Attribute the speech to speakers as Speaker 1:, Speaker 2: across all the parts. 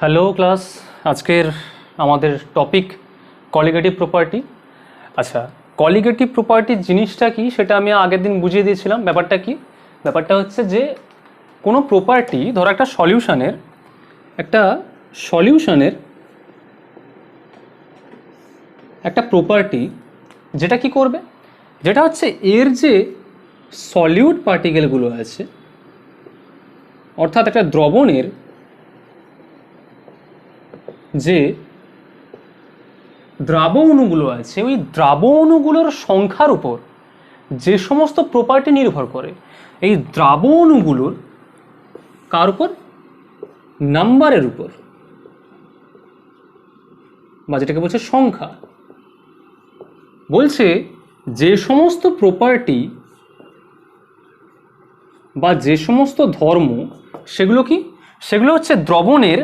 Speaker 1: Hello class, আজকের আমাদের topic colligative property. আচ্ছা, কলিগেটিভ প্রপার্টি জিনিসটা কি সেটা আমি আগের দিন বুঝিয়ে দিয়েছিলাম। ব্যাপারটা কি? ব্যাপারটা হচ্ছে যে কোনো প্রপার্টি, ধরো একটা সলিউশনের একটা প্রপার্টি যেটা কি করবে, যেটা হচ্ছে এর যে সলিউট পার্টিকেলগুলো আছে, অর্থাৎ একটা দ্রবণের যে দ্রাব অণুগুলো আছে, ওই দ্রাব অণুগুলোর সংখ্যার উপর যে সমস্ত প্রপার্টি নির্ভর করে, এই দ্রাব অণুগুলোর কার উপর? নাম্বারের উপর, বা যেটাকে বলছে সংখ্যা। বলছে যে সমস্ত প্রপার্টি বা যে সমস্ত ধর্ম, সেগুলো কি? সেগুলো হচ্ছে দ্রবণের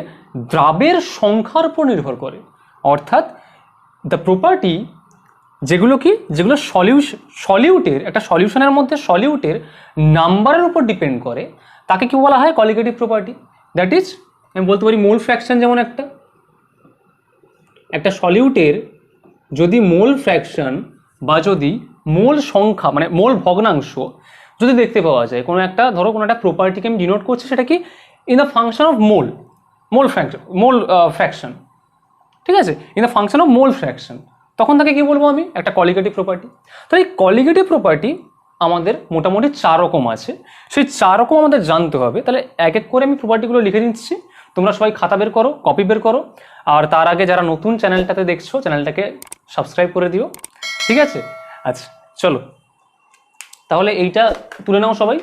Speaker 1: দ্রাবের সংখ্যার উপর নির্ভর করে। অর্থাৎ দ্য প্রপার্টি যেগুলো সলিউটের, একটা সলিউশনের মধ্যে সলিউটের নাম্বারের উপর ডিপেন্ড করে, তাকে কি বলা হয়? Colligative property. দ্যাট ইজ, আমি বলতে পারি মোল ফ্র্যাকশন। যেমন একটা সলিউটের যদি মোল ফ্র্যাকশন বা যদি মোল সংখ্যা, মানে মোল ভগ্নাংশ যদি দেখতে পাওয়া যায়, কোনো একটা প্রপার্টিকে আমি ডিনোট করছি, সেটা কি? In the function of mole fraction, ঠিক আছে? In the function of mole fraction, তখন তাকে কি বলবো আমি? একটা কলিগেটিভ প্রপার্টি। তো এই কলিগেটিভ প্রপার্টি আমাদের মোটামুটি 4 রকম আছে। সেই 4 রকম আমাদের জানতে হবে। তাহলে এক এক করে আমি প্রপার্টিগুলো লিখে দিচ্ছি, তোমরা সবাই খাতা বের করো, কপি বের করো। আর তার আগে যারা নতুন চ্যানেলটাতে দেখছো, চ্যানেলটাকে সাবস্ক্রাইব করে দিও, ঠিক আছে? আচ্ছা, চলো তাহলে এইটা তুলে নাও সবাই।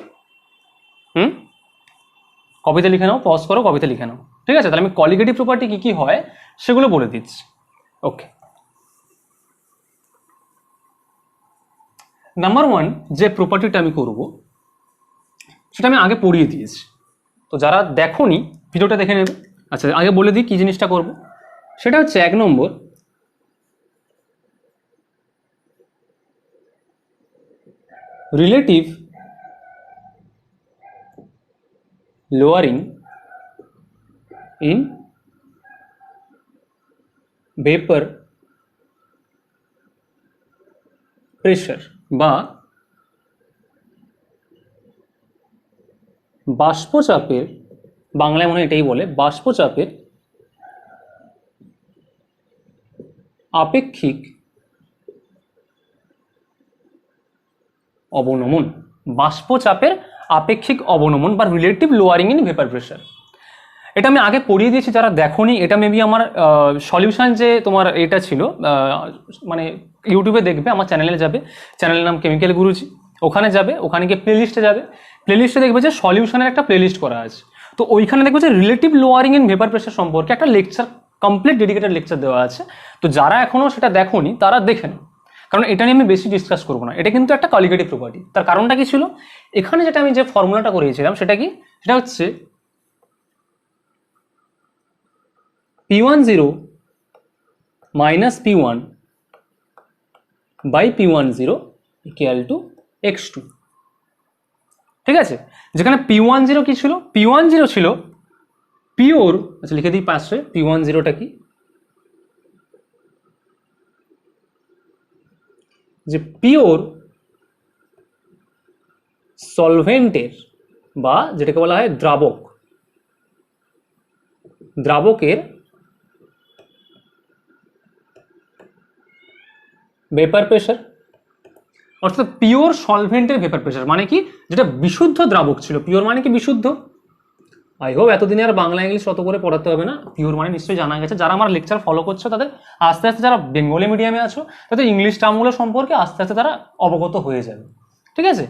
Speaker 1: কপিতে লিখে নাও, পজ করো, কপিতে লিখে নাও, ঠিক আছে? তাহলে আমি কলিগেটিভ প্রপার্টি কি কি হয় সেগুলো বলে দিচ্ছি। ওকে, নাম্বার 1 যে প্রপার্টিটা আমি করব সেটা আমি আগে পড়িয়ে দিয়েছি, তো যারা দেখোনি ভিডিওটা দেখে নেবে। আচ্ছা, আগে বলে দিই কি জিনিসটা করব। সেটা হচ্ছে 1 নম্বর, relative lowering in vapour pressure, বা বাষ্পচাপের, বাংলায় মনে হয় এটাই বলে, বাষ্পচাপের আপেক্ষিক অবনমন। বাষ্পচাপের আপেক্ষিক অবনমন বা relative lowering in vapour pressure, এটা আমি আগে পড়িয়ে দিয়েছি। যারা দেখোনি, এটা মেবি আমার সলিউশন যে তোমার এটা ছিল, মানে ইউটিউবে দেখবে, আমার চ্যানেলে যাবে, চ্যানেলের নাম কেমিক্যাল গুরুজি, ওখানে যাবে, ওখানে গিয়ে প্লেলিস্টে যাবে, প্লেলিস্টে দেখবে যে সলিউশনের একটা প্লেলিস্ট করা আছে। তো ওইখানে দেখবে যে relative lowering in vapour pressure সম্পর্কে একটা লেকচার, কমপ্লিট ডেডিকেটেড লেকচার দেওয়া আছে। তো যারা এখনও সেটা দেখোনি তারা দেখে নাও, কারণ এটা নিয়ে আমি বেশি ডিসকাস করবো না। এটা কিন্তু একটা কলিগেটিভ প্রপার্টি। তার কারণটা কি ছিল? এখানে যেটা আমি যে ফর্মুলাটা করিয়েছিলাম সেটা কি? সেটা হচ্ছে P10 minus P1 by P10 equal to X2, ঠিক আছে? যেখানে P10 কি ছিল? P10 ছিল পিওর, আচ্ছা লিখে দিই পাশে, P10টা কি? যে পিওর সলভেন্টের, বা যেটাকে বলা হয় দ্রাবকের ভেপার প্রেশার, অর্থাৎ পিওর সলভেন্টের ভেপার প্রেশার মানে কি? যেটা বিশুদ্ধ দ্রাবক ছিল। পিওর মানে কি? বিশুদ্ধ। আই হোপ এতদিনে আর বাংলা ইংলিশ অত করে পড়াতে হবে না, পিওর মানে নিশ্চয়ই জানা গেছে। যারা আমার লেকচার ফলো করছো তাদের আস্তে আস্তে, যারা বেঙ্গলি মিডিয়ামে আছো তাদের ইংলিশ টার্মগুলো সম্পর্কে আস্তে আস্তে তারা অবগত হয়ে যাবে, ঠিক আছে?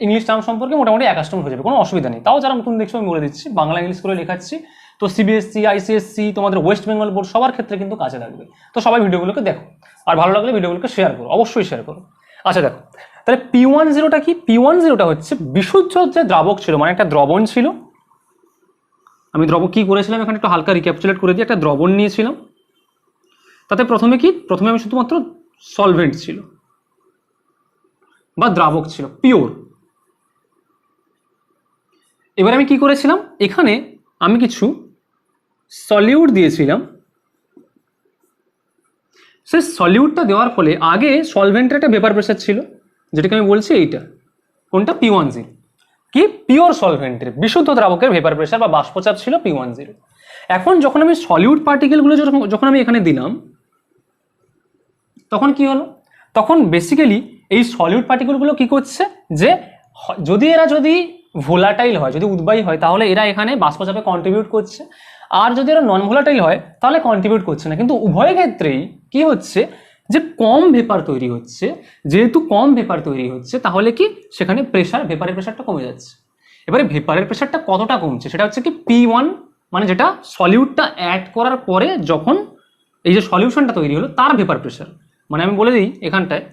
Speaker 1: ইংলিশ টার্ম সম্পর্কে মোটামুটি অ্যাকাস্টম হয়ে যাবে, কোনো অসুবিধা নেই। তাও যারা নতুন দেখছো আমি বলে দিচ্ছি, বাংলা ইংলিশ করে লেখাচ্ছি, তো সিবিএসসি, আইসিএসসি, তোমাদের ওয়েস্ট বেঙ্গল বোর্ড সবার ক্ষেত্রে কিন্তু কাজে লাগবে। তো সবাই ভিডিওগুলোকে দেখো, আর ভালো লাগলে ভিডিওগুলোকে শেয়ার করো, অবশ্যই শেয়ার করো। আচ্ছা দেখো, তাহলে P10টা কি? P10টা হচ্ছে বিশুদ্ধ যে দ্রাবক ছিল, মানে একটা দ্রবণ ছিল। আমি দ্রবক কি করেছিলাম এখানে একটু হালকা রিক্যাপচুলেট করে দিই। একটা দ্রবণ নিয়েছিলাম, তাতে প্রথমে আমি শুধুমাত্র সলভেন্ট ছিল বা দ্রাবক ছিল, পিওর। এবার আমি কি করেছিলাম, এখানে আমি কিছু সলিউট দিয়েছিলাম, সেই সলিউটটা দেওয়ার ফলে আগে সলভেন্টের একটা ভেপার প্রেশার ছিল, যেটাকে আমি বলছি এইটা, কোনটা P10, কি পিওর সলভেন্টের বিশুদ্ধ দ্রাবকের ভেপার প্রেশার বা বাষ্পচাপ ছিল P10। এখন যখন আমি সলিউট পার্টিকেলগুলো যখন আমি এখানে দিলাম, তখন কি হলো, তখন বেসিক্যালি এই সলিউট পার্টিকেলগুলো কি করছে, যে যদি ভোলাটাইল হয়, যদি উদ্বায়ী হয়, তাহলে এরা এখানে বাষ্পচাপে কন্ট্রিবিউট করছে, আর যদি এরা নন ভোলাটাইল হয় তাহলে কন্ট্রিবিউট করছে না। কিন্তু উভয় ক্ষেত্রেই কি হচ্ছে, যে কম ভেপার তৈরি হচ্ছে, যেহেতু কম ভেপার তৈরি হচ্ছে তাহলে কি সেখানে ভেপারের প্রেশারটা কমে যাচ্ছে। এবারে ভেপারের প্রেশারটা কতটা কমছে, সেটা হচ্ছে কি P1, মানে যেটা সলিউটটা অ্যাড করার পরে যখন এই যে সলিউশনটা তৈরি হলো তার ভেপার প্রেশার। মানে আমি বলে দিই এখানটায়,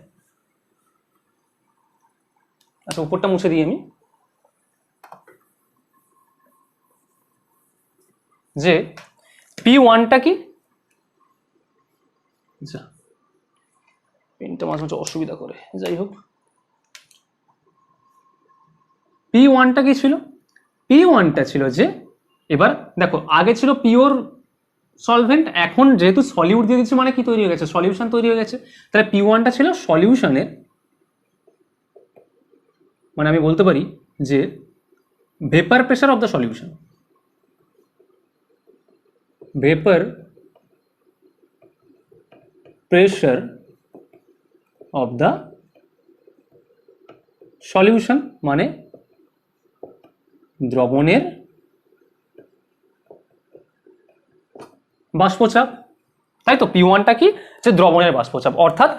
Speaker 1: আচ্ছা উপরটা মুছে দিই আমি, যে P1টা কি, আচ্ছা পেনটা মাঝে মাঝে অসুবিধা করে, যাই হোক, P1টা কি ছিল, P1টা ছিল যে, এবার দেখো আগে ছিল পিওর সলভেন্ট, এখন যেহেতু সলিউট দিয়ে দিচ্ছি মানে কি তৈরি হয়ে গেছে, সলিউশন তৈরি হয়ে গেছে, তাহলে P1টা ছিল সলিউশনের, মানে আমি বলতে পারি যে vapour pressure of the solution, vapour pressure of the solution, মানে দ্রবণের বাষ্পচাপ, তাই তো। P1টা কি, যে দ্রবণের বাষ্পচাপ, অর্থাৎ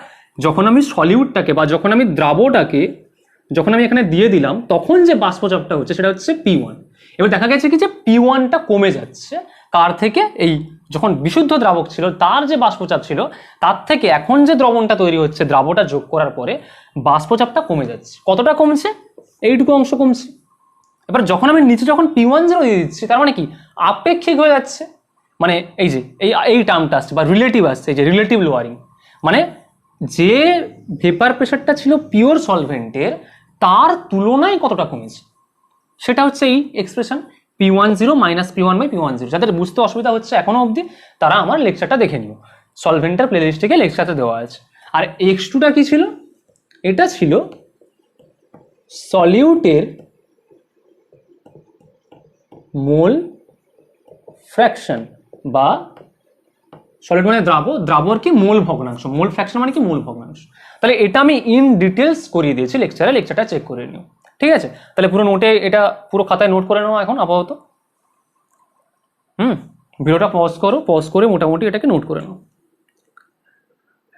Speaker 1: যখন আমি সলিউটটাকে বা যখন আমি দ্রাবটাকে যখন আমি এখানে দিয়ে দিলাম তখন যে বাষ্পচাপটা হচ্ছে সেটা হচ্ছে P1। এবার দেখা গেছে কি যে P1টা কমে যাচ্ছে, কার থেকে, এই যখন বিশুদ্ধ দ্রাবক ছিল তার যে বাষ্পচাপ ছিল তার থেকে এখন যে দ্রবণটা তৈরি হচ্ছে দ্রাবটা যোগ করার পরে বাষ্পচাপটা কমে যাচ্ছে। কতটা কমছে, এইটুকু অংশ কমছে। এবার যখন আমি নিচে যখন P10 দিয়ে দিচ্ছি, তার মানে কি আপেক্ষিক হয়ে যাচ্ছে, মানে এই যে এই টার্মটা আসছে বা রিলেটিভ আসছে, এই যে রিলেটিভ লোয়ারিং, মানে যে ভেপার প্রেশারটা ছিল পিওর সলভেন্টের তার তুলনায় কতটা কমেছে, সেটা হচ্ছে এই এক্সপ্রেশন P10 মাইনাস P1/P10। যাদের বুঝতে অসুবিধা হচ্ছে এখনো অবধি তারা আমার লেকচারটা দেখে নিও, সলভেন্টের প্লেলিস্ট থেকে লেকচারটা দেওয়া আছে। আর X2টা কি ছিল, এটা ছিল সলিউটের মোল ফ্র্যাকশন, বা সলিড মানে দ্রাবর কি মোল ভগ্নাংশ, মোল ফ্র্যাকশন মানে কি মোল ভগ্নাংশ। তাহলে এটা আমি ইন ডিটেলস করিয়ে দিয়েছি লেকচারটা চেক করে নিও, ঠিক আছে। তাহলে পুরো নোটে এটা পুরো খাতায় নোট করে নাও এখন আপাতত। ভিডিওটা পজ করে মোটামুটি এটাকে নোট করে নাও।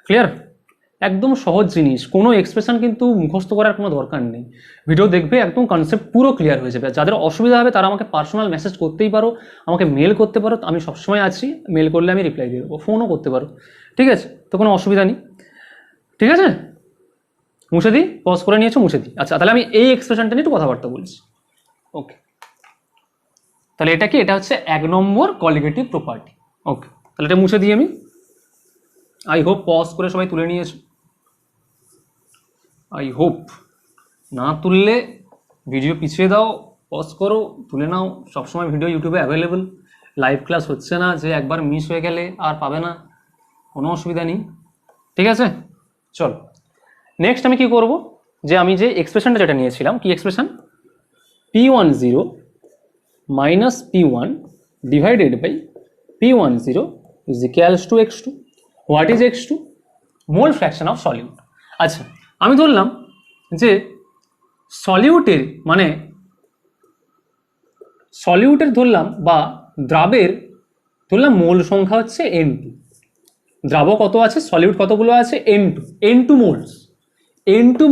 Speaker 1: ক্লিয়ার, একদম সহজ জিনিস, কোনো এক্সপ্রেশন কিন্তু মুখস্থ করার কোনো দরকার নেই। ভিডিও দেখবে একদম কনসেপ্ট পুরো ক্লিয়ার হয়ে যাবে। যাদের অসুবিধা হবে তারা আমাকে পার্সোনাল মেসেজ করতেই পারো, আমাকে মেল করতে পারো, আমি সবসময় আছি, মেল করলে আমি রিপ্লাই দিয়ে দেবো, ফোনও করতে পারো, ঠিক আছে, তো কোনো অসুবিধা নেই, ঠিক আছে। মুছে দিই, পজ করে নিয়েছো, মুছে দিই। আচ্ছা তাহলে আমি এই এক্সপ্রেশনটা নিয়ে একটু কথাবার্তা বলছি। ওকে, তাহলে এটা কি, এটা হচ্ছে 1 নম্বর কলিগেটিভ প্রপার্টি। ওকে, তাহলে এটা মুছে দিই আমি। আই হোপ পজ করে সবাই তুলে নিয়েছো, আই হোপ। না তুললে ভিডিও পিছিয়ে দাও, পজ করো, তুলে নাও। সবসময় ভিডিও ইউটিউবে অ্যাভেলেবল, লাইভ ক্লাস হচ্ছে না যে একবার মিস হয়ে গেলে আর পাবে না, কোনো অসুবিধা নেই, ঠিক আছে। চল নেক্সট আমি কি করব, যে আমি যে এক্সপ্রেশনটা যেটা নিয়েছিলাম, কি expression, P10 minus P1 divided by P10 is equals to X2। What is X2? Mole fraction of solute. আচ্ছা আমি ধরলাম যে সলিউটের ধরলাম বা দ্রাবের ধরলাম মোল সংখ্যা হচ্ছে N2, দ্রাব কত আছে, সলিউট কতগুলো আছে, N2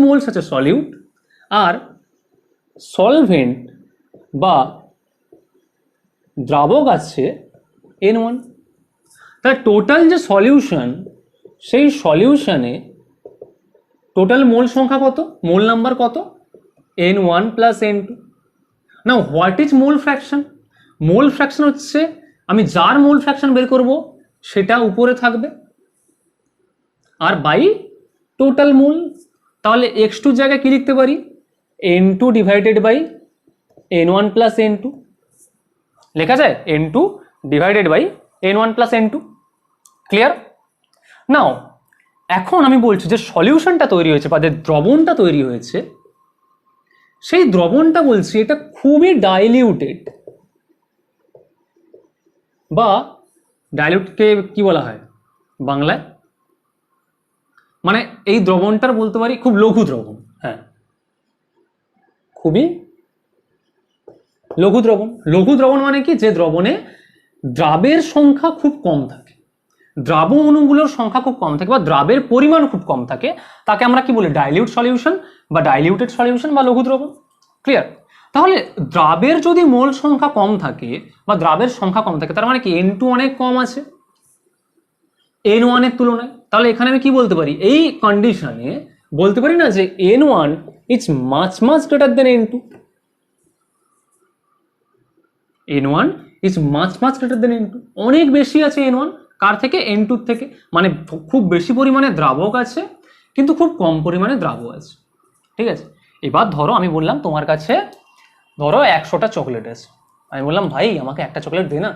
Speaker 1: মোলস আছে সলিউট, আর সলভেন্ট বা দ্রাবক আছে N1। তাহলে টোটাল যে সলিউশন, সেই সলিউশনে টোটাল মোল সংখ্যা কত, মোল নাম্বার কত, N1 প্লাস N2। না what is mole fraction? Mole fraction হচ্ছে আমি যার মোল ফ্র্যাকশন বের করব সেটা উপরে থাকবে আর বাই টোটাল মোল। তাহলে X2 জায়গায় কি লিখতে পারি, N2 divided by N1 plus N2 লেখা যায়, N2 divided by n1 plus n2। Clear? Now এখন আমি বলছি যে সলিউশনটা তৈরি হয়েছে বা যে দ্রবণটা তৈরি হয়েছে, সেই দ্রবণটা বলছি এটা খুবই ডাইলিউটেড, বা ডাইলিউটকে কি বলা হয় বাংলায়, মানে এই দ্রবণটার বলতে পারি খুব লঘু দ্রবণ। হ্যাঁ, খুবই লঘু দ্রবণ। লঘু দ্রবণ মানে কি? যে দ্রবণে দ্রাবের সংখ্যা খুব কম থাকে, দ্রাব অণুগুলোর সংখ্যা খুব কম থাকে, বা দ্রাবের পরিমাণ খুব কম থাকে, তাকে আমরা কি বলি? ডাইলিউট সলিউশন বা ডাইলিউটেড সলিউশন বা লঘু দ্রবণ। ক্লিয়ার? তাহলে দ্রাবের যদি মোল সংখ্যা কম থাকে বা দ্রাবের সংখ্যা কম থাকে, তার মানে কি n2 অনেক কম আছে n1 এর তুলনায়। তাহলে এখানে আমি কি বলতে পারি? এই কন্ডিশনে বলতে পারি না যে n1 is much much greater than n2। n1 is much much greater than n2, অনেক বেশি আছে n1 কার থেকে? n2 থেকে। মানে খুব বেশি পরিমাণে দ্রাবক আছে কিন্তু খুব কম পরিমাণে দ্রাবক আছে। ঠিক আছে? এবার ধরো আমি বললাম তোমার কাছে ধরো 100টা চকলেট আছে, আমি বললাম ভাই আমাকে একটা চকলেট দে না,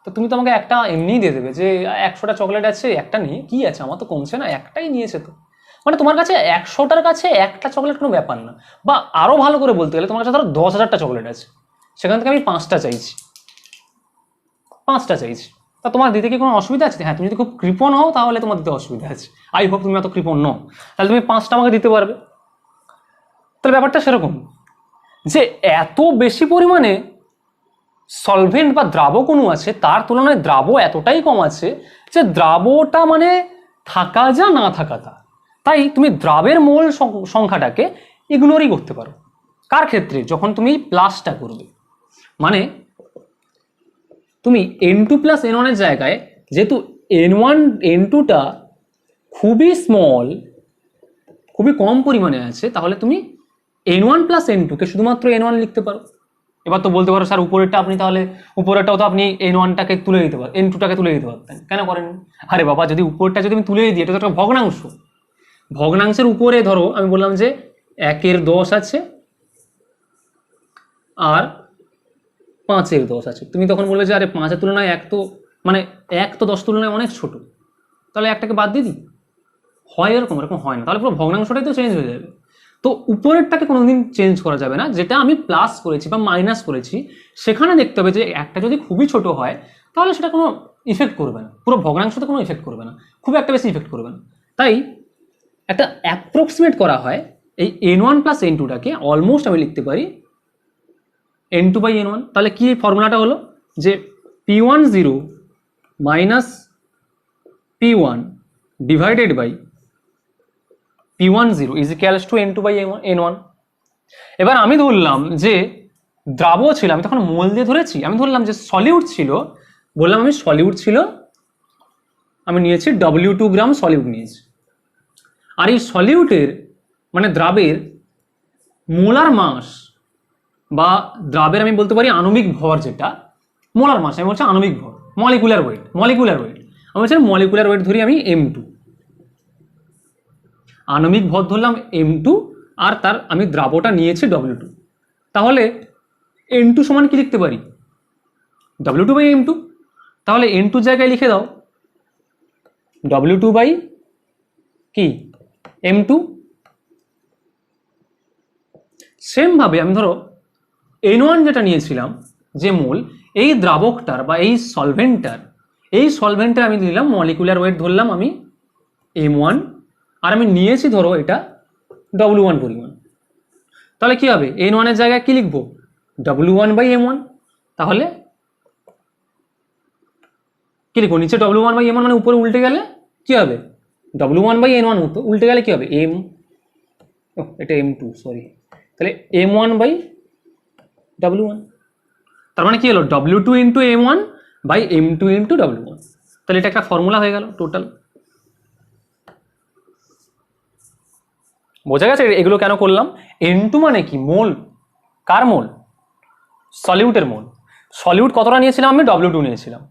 Speaker 1: তো তুমি তো আমাকে একটা এমনিই দিয়ে দেবে যে 100টা চকলেট আছে, একটা নিয়ে কি আছে, আমার তো কমছে না, একটাই নিয়েছে তো। মানে তোমার কাছে 100টার কাছে একটা চকলেট কোনো ব্যাপার না। বা আরো ভালো করে বলতে গেলে তোমার কাছে ধরো 10,000টা চকলেট আছে, সেখান থেকে আমি 5টা চাইছি, 5টা চাইছি, তা তোমার দিতে কি কোনো অসুবিধা আছে? হ্যাঁ, তুমি যদি খুব কৃপণ হও তাহলে তোমার দিতে অসুবিধা আছে, আই হোপ তুমি এত কৃপণ নও, তাহলে তুমি 5টা আমাকে দিতে পারবে। তাহলে ব্যাপারটা সেরকম যে এত বেশি পরিমাণে সলভেন্ট বা দ্রাবক অণু আছে, তার তুলনায় দ্রাব এতটাই কম আছে যে দ্রাবটা মানে থাকা যা না থাকা তা। তাই তুমি দ্রাবের মোল সংখ্যাটাকে ইগনোরই করতে পারো। কার ক্ষেত্রে? যখন তুমি প্লাসটা করবে, মানে তুমি n2 প্লাস n1 এর জায়গায় যেহেতু n1 n2টা খুবই স্মল, খুবই কম পরিমাণে আছে, তাহলে তুমি n1 প্লাস n2 কে শুধুমাত্র n1 লিখতে পারো। এবার তো বলতে পারো স্যার উপরেরটা আপনি তাহলে উপরেরটাও তো আপনি n1টাকে তুলে দিতে পারেন, n2টাকে তুলে দিতে পারতেন, কেন করেন? আরে বাবা, যদি উপরটা যদি আমি তুলে দিই, এটা তো একটা ভগ্নাংশ, ভগ্নাংশের উপরে ধরো আমি বললাম যে 1-এর 10 আছে আর 5-এর 10 আছে, তুমি তখন বলবে যে আরে 5-এর তুলনায় 1 তো মানে 1 তো 10 তুলনায় অনেক ছোট, তাহলে একটাকে বাদ দিয়ে দিই। হয় এরকম? এরকম হয় না, তাহলে পুরো ভগ্নাংশটাই তো চেঞ্জ হয়ে যাবে। তো উপরেরটাকে কোনোদিন চেঞ্জ করা যাবে না, যেটা আমি প্লাস করেছি বা মাইনাস করেছি সেখানে দেখতে হবে যে একটা যদি খুবই ছোট হয় তাহলে সেটা কোনো ইফেক্ট করবে না, পুরো ভগ্নাংশতে কোনো ইফেক্ট করবে না, খুব একটা বেশি ইফেক্ট করবে না। তাই একটা অ্যাপ্রক্সিমেট করা হয় এই n1 প্লাস n2টাকে অলমোস্ট আমি লিখতে পারি n2 বাই n1। তাহলে কি ফর্মুলাটা হলো যে p10 minus p1 divided by p10 is equals to n2 by n1। এবার আমি ধরলাম যে দ্রাব ছিল, আমি তখন মোল দিয়ে ধরেছি, আমি ধরলাম যে সলিউট ছিল, বললাম আমি সলিউট ছিল, আমি নিয়েছি W2 গ্রাম সলিউট নিয়েছি। আর এই সলিউটের মানে দ্রাবের মোলার মাস বা দ্রাবের আমি বলতে পারি আণবিক ভর, যেটা মোলার মাস আমি বলছি আণবিক ভর, মলিকুলার ওয়েট, মলিকুলার ওয়েট আমি বলছি মলিকুলার ওয়েট ধরি আমি m2, আণবিক ভর ধরলাম m2, আর তার আমি দ্রাবটা নিয়েছি W2। তাহলে n2 সমান কি লিখতে পারি? W2 by m2। তাহলে n2 জায়গায় লিখে দাও W2 বাই কি m2। সেম ভাবে আমি ধরো n1 যেটা নিয়েছিলাম যে মোল, এই দ্রাবকটার বা এই সলভেন্টের আমি দিলাম মলিকুলার ওয়েট ধরলাম আমি m1, আর আমি নিয়েছি ধরো এটা W1 পরিমাণ। তাহলে কি হবে? n1 এর জায়গায় কি লিখবো? W1 by m1। তাহলে কি লিখবো? নিচে W1 বাই m1 মানে উপরে উল্টে গেলে কি হবে? W1 বাই n1 হতো, উল্টে গেলে কি হবে? এটা m2, সরি, তাহলে m1 বাই W1। তার মানে কি হলো? W2 into m1 by m2 into W1। তাহলে এটা একটা ফর্মুলা হয়ে গেল টোটাল। বোঝা গেছে এগুলো কেন করলাম? n2 মানে কি? মোল। কার মোল? সলিউটের মোল। সলিউট কতটা নিয়েছিলাম আমি? W2 নিয়েছিলাম।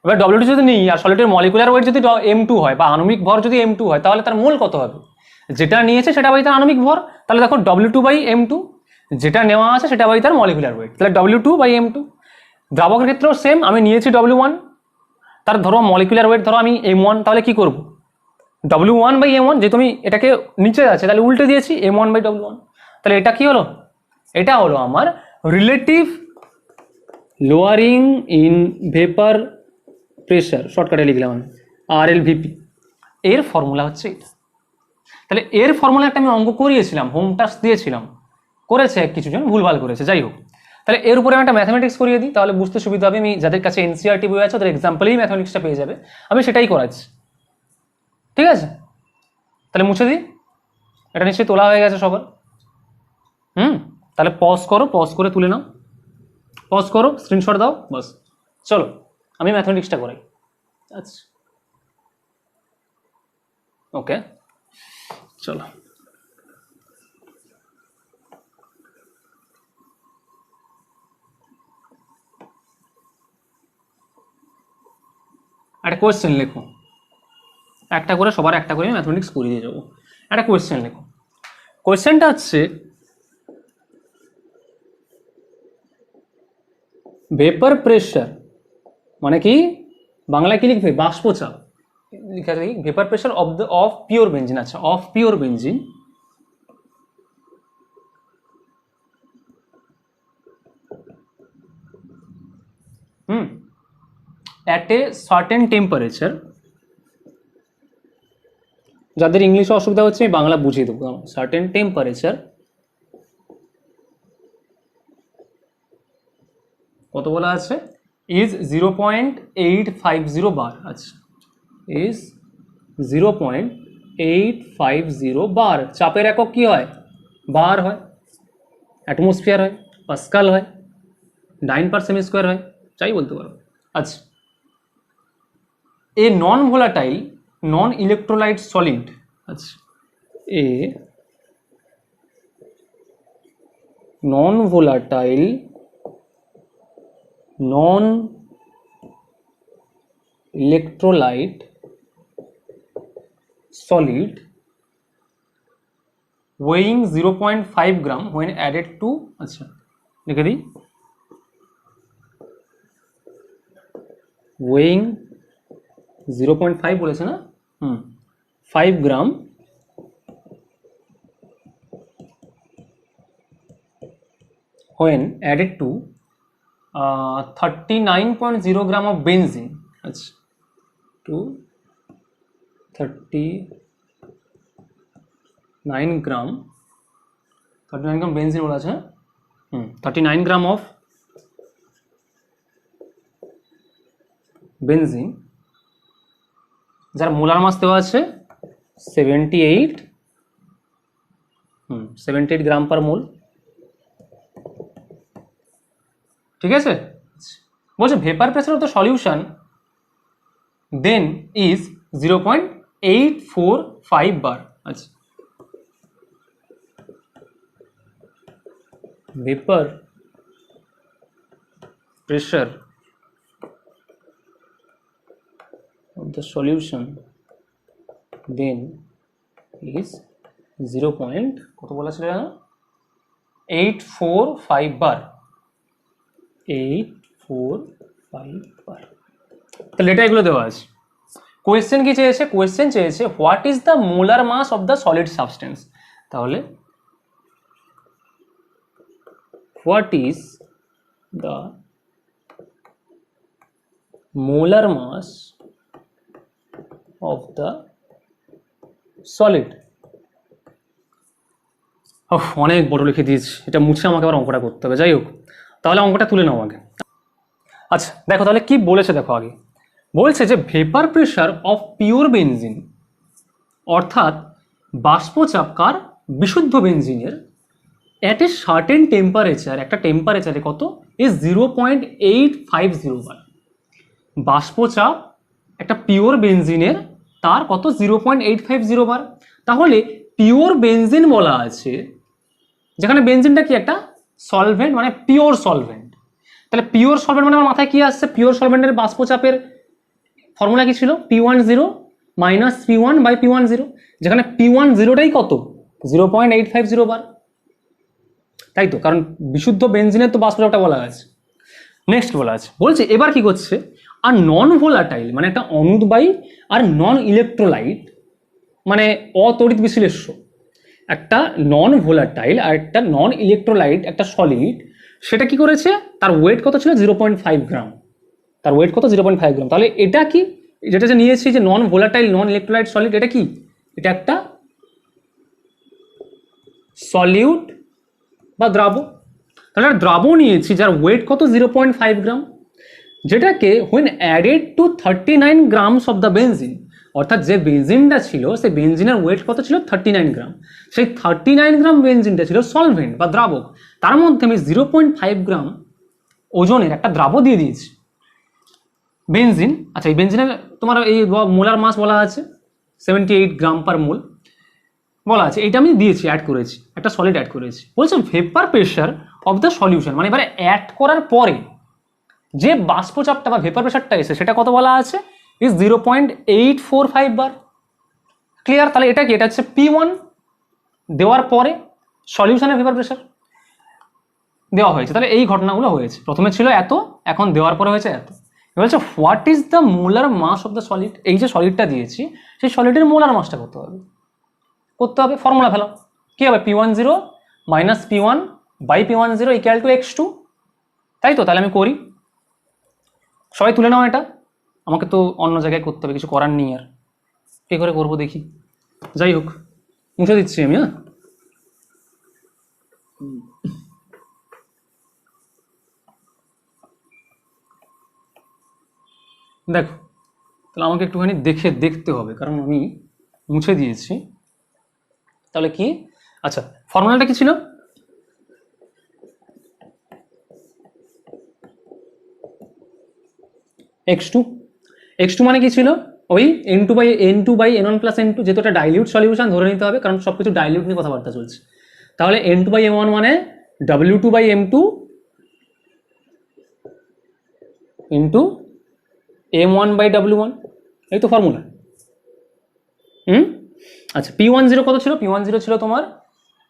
Speaker 1: এবার W2 যদি নিই আর সলিউটের মলিকুলার ওয়েট যদি m2 হয় বা আণবিক ভর যদি m2 হয়, তাহলে তার মোল কত হবে? যেটা নিয়েছে সেটা বাই তার আণবিক ভর। তাহলে দেখো W2 বাই m2, যেটা নেওয়া আছে সেটা বাই তার মলিকুলার ওয়েট, তাহলে W2 বাই m2। দ্রাবকের ক্ষেত্রেও সেম, আমি নিয়েছি W1, তার ধরো মলিকুলার ওয়েট ধরো আমি M1, তাহলে কি করব W1/M1, যেহেতু আমি এটাকে নিচে আছে তাহলে উল্টে দিয়েছি M1/W1, তাহলে এটা কি হলো, এটা হলো আমার relative lowering in vapour pressure, শর্টকাটে লিখলাম আমি RLVP, এর ফর্মুলা হচ্ছে এটা। তাহলে এর ফর্মুলা একটা আমি অঙ্ক করিয়েছিলাম, হোম টাস্ক দিয়েছিলাম, করেছে কিছু জন ভুলভাল করেছে, যাই হোক। তাহলে এর উপরে আমি একটা ম্যাথমেটিক্স করিয়ে দিই, তাহলে বুঝতে সুবিধা হবে। আমি যাদের কাছে NCERT বই আছে ওদের এক্সাম্পলেই ম্যাথমেটিক্সটা পেয়ে যাবে, আমি সেটাই করাচ্ছি, ঠিক আছে? তাহলে মুছে দিই, এটা নিশ্চয়ই তোলা হয়ে গেছে সবার। তাহলে পজ করো, পজ করে তুলে নাও, পজ করো, স্ক্রিনশট দাও, বাস। চলো আমি ম্যাথমেটিক্সটা করাই। আচ্ছা, ওকে, চলো। একটা কোয়েশ্চেন লেখো, একটা করে সবার একটা করে ম্যাথমেটিক্স করিয়ে দিয়ে যাবো। একটা কোয়েশ্চেন লেখো, কোয়েশ্চেনটা হচ্ছে ভেপার প্রেশার মানে কি, বাংলায় কি লিখবে, বাষ্পচাপ লিখা আছে, vapour pressure of pure benzene. আচ্ছা, of pure benzene at a certain temperature, যাদের ইংলিশে অসুবিধা হচ্ছে আমি বাংলা বুঝিয়ে দেবো, সার্টেন টেম্পারেচার, কত বলা আছে, ইজ 0.850 বার। আচ্ছা, ইজ 0.850 বার। চাপের একক কি হয়, বার হয়, অ্যাটমসফিয়ার হয়, পাস্কাল হয়, ডাইন/সেমি স্কোয়ার হয়, যাই বলতে পারো। আচ্ছা, a non volatile non electrolyte solid, আচ্ছা, a non volatile non electrolyte solid weighing 0.5 gram when added to, আচ্ছা লিখে দিই, weighing 0.5 বলেছে না, 5 গ্রাম when added to 39.0 gram of benzene, আচ্ছা, to 39 গ্রাম বেনজিন বলা আছে, 39 গ্রাম অফ বেনজিন, যার মোলার মাস দেওয়া আছে 78 গ্রাম পার মোল, ঠিক আছে? বলছে vapour pressure of the solution then is 0.845 bar. আচ্ছা, vapor pressure of the solution then is 0. কত বলা ছিল জানো, 845 বার, 845 বার। তাহলে এটা এগুলো দেওয়া আছে। কোয়েশ্চেন কি চেয়েছে, কোয়েশ্চেন চেয়েছে what is the molar mass of the solid substance. তাহলে what is the molar mass of the solid, অনেক বড় লিখে দিয়েছি, এটা মুছে আমাকে আবার অঙ্কটা করতে হবে, যাই হোক তাহলে অঙ্কটা তুলে নাও আগে। আচ্ছা দেখো তাহলে কি বলেছে, দেখো আগে বলছে যে vapour pressure of pure benzene, অর্থাৎ বাষ্পচাপ কার, বিশুদ্ধ বেনজিনের, at a certain temperature, একটা টেম্পারেচারে কত, ইজ 0.850 বার। বাষ্পচাপ একটা পিওর বেনজিনের তার কত, 0.850 বার। তাহলে পিওর বেনজিন বলা আছে, যেখানে বেনজিনটা কি একটা সলভেন্ট, মানে পিওর সলভেন্ট। তাহলে পিওর সলভেন্ট মানে আমার মাথায় কি আসছে, পিওর সলভেন্টের বাষ্পচাপের ফর্মুলা কি ছিল, P10 মাইনাস P1/P10, যেখানে P10টাই কত, 0.850 বার, তাই তো, কারণ বিশুদ্ধ বেনজিনের তো বাষ্পচাপটা বলা আছে। নেক্সট বলা আছে, বলছে এবার কি করছে, আর নন ভোলাটাইল মানে একটা অনুদ্বায়ী আর নন ইলেকট্রোলাইট মানে অতড়িৎ বিশ্লেষ্য, একটা নন ভোলাটাইল আর একটা নন ইলেকট্রোলাইট একটা সলিড, সেটা কি করেছে, তার ওয়েট কত ছিল 0.5 গ্রাম, তার ওয়েট কত 0.5 গ্রাম। তাহলে এটা কি, যেটা যে নিয়েছি যে নন ভোলাটাইল নন ইলেকট্রোলাইট সলিড, এটা কি, এটা একটা সলিউট বা দ্রাব। তাহলে দ্রাব নিয়েছি যার ওয়েট কত 0.5 গ্রাম, যেটাকে when added to 39 grams of the benzene, অর্থাৎ যে বেনজিনটা ছিল সেই বেনজিনের ওয়েট কত ছিল 39 গ্রাম, সেই 39 গ্রাম বেনজিনটা ছিল সলভেন্ট বা দ্রাবক, তার মধ্যে আমি 0.5 গ্রাম ওজনের একটা দ্রাব দিয়ে দিয়েছি বেনজিন। আচ্ছা, এই বেনজিনের তোমার এই মোলার মাস বলা আছে 78 গ্রাম পার মোল বলা আছে, এটা আমি দিয়েছি, অ্যাড করেছি, একটা সলিড অ্যাড করেছি। বলছে vapour pressure of the solution, মানে এবারে অ্যাড করার পরে যে বাষ্পচাপটা বা ভেপার প্রেশারটা এসে সেটা কত বলা আছে, ইজ 0.845 বার। ক্লিয়ার? তাহলে এটা কি, এটা হচ্ছে P1 দেওয়ার পরে সলিউশনের ভেপার প্রেশার দেওয়া হয়েছে। তাহলে এই ঘটনাগুলো হয়েছে, প্রথমে ছিল এত, এখন দেওয়ার পরে হয়েছে এত। এবার হচ্ছে what is the molar mass of the solid, এই যে সলিডটা দিয়েছি সেই সলিডের মোলার মাসটা করতে হবে, ফর্মুলা ফেলা কি হবে, P10 minus P1 by P10 equal to x2, তাই তো? তাহলে আমি করি, সবাই তুলে নাও এটা, আমাকে তো অন্য জায়গায় করতে হবে, কিছু করার নেই আর, কী করে করবো দেখি, যাই হোক মুছে দিচ্ছি আমি। হ্যাঁ, দেখো তাহলে আমাকে একটুখানি দেখতে হবে, কারণ আমি মুছে দিয়েছি। তাহলে কি, আচ্ছা ফর্মুলাটা কি ছিল, x2 মানে কি ছিল, ওই n2/n1 + n2, যেহেতু একটা ডাইলিউট সলিউশন ধরে নিতে হবে, কারণ সব কিছু ডাইলিউট নিয়ে কথাবার্তা চলছে। তাহলে n2/m1 মানে W2/m2 ইন্টু m1/w1, এই তো ফর্মুলা। আচ্ছা P10 কত ছিল, P10 ছিল তোমার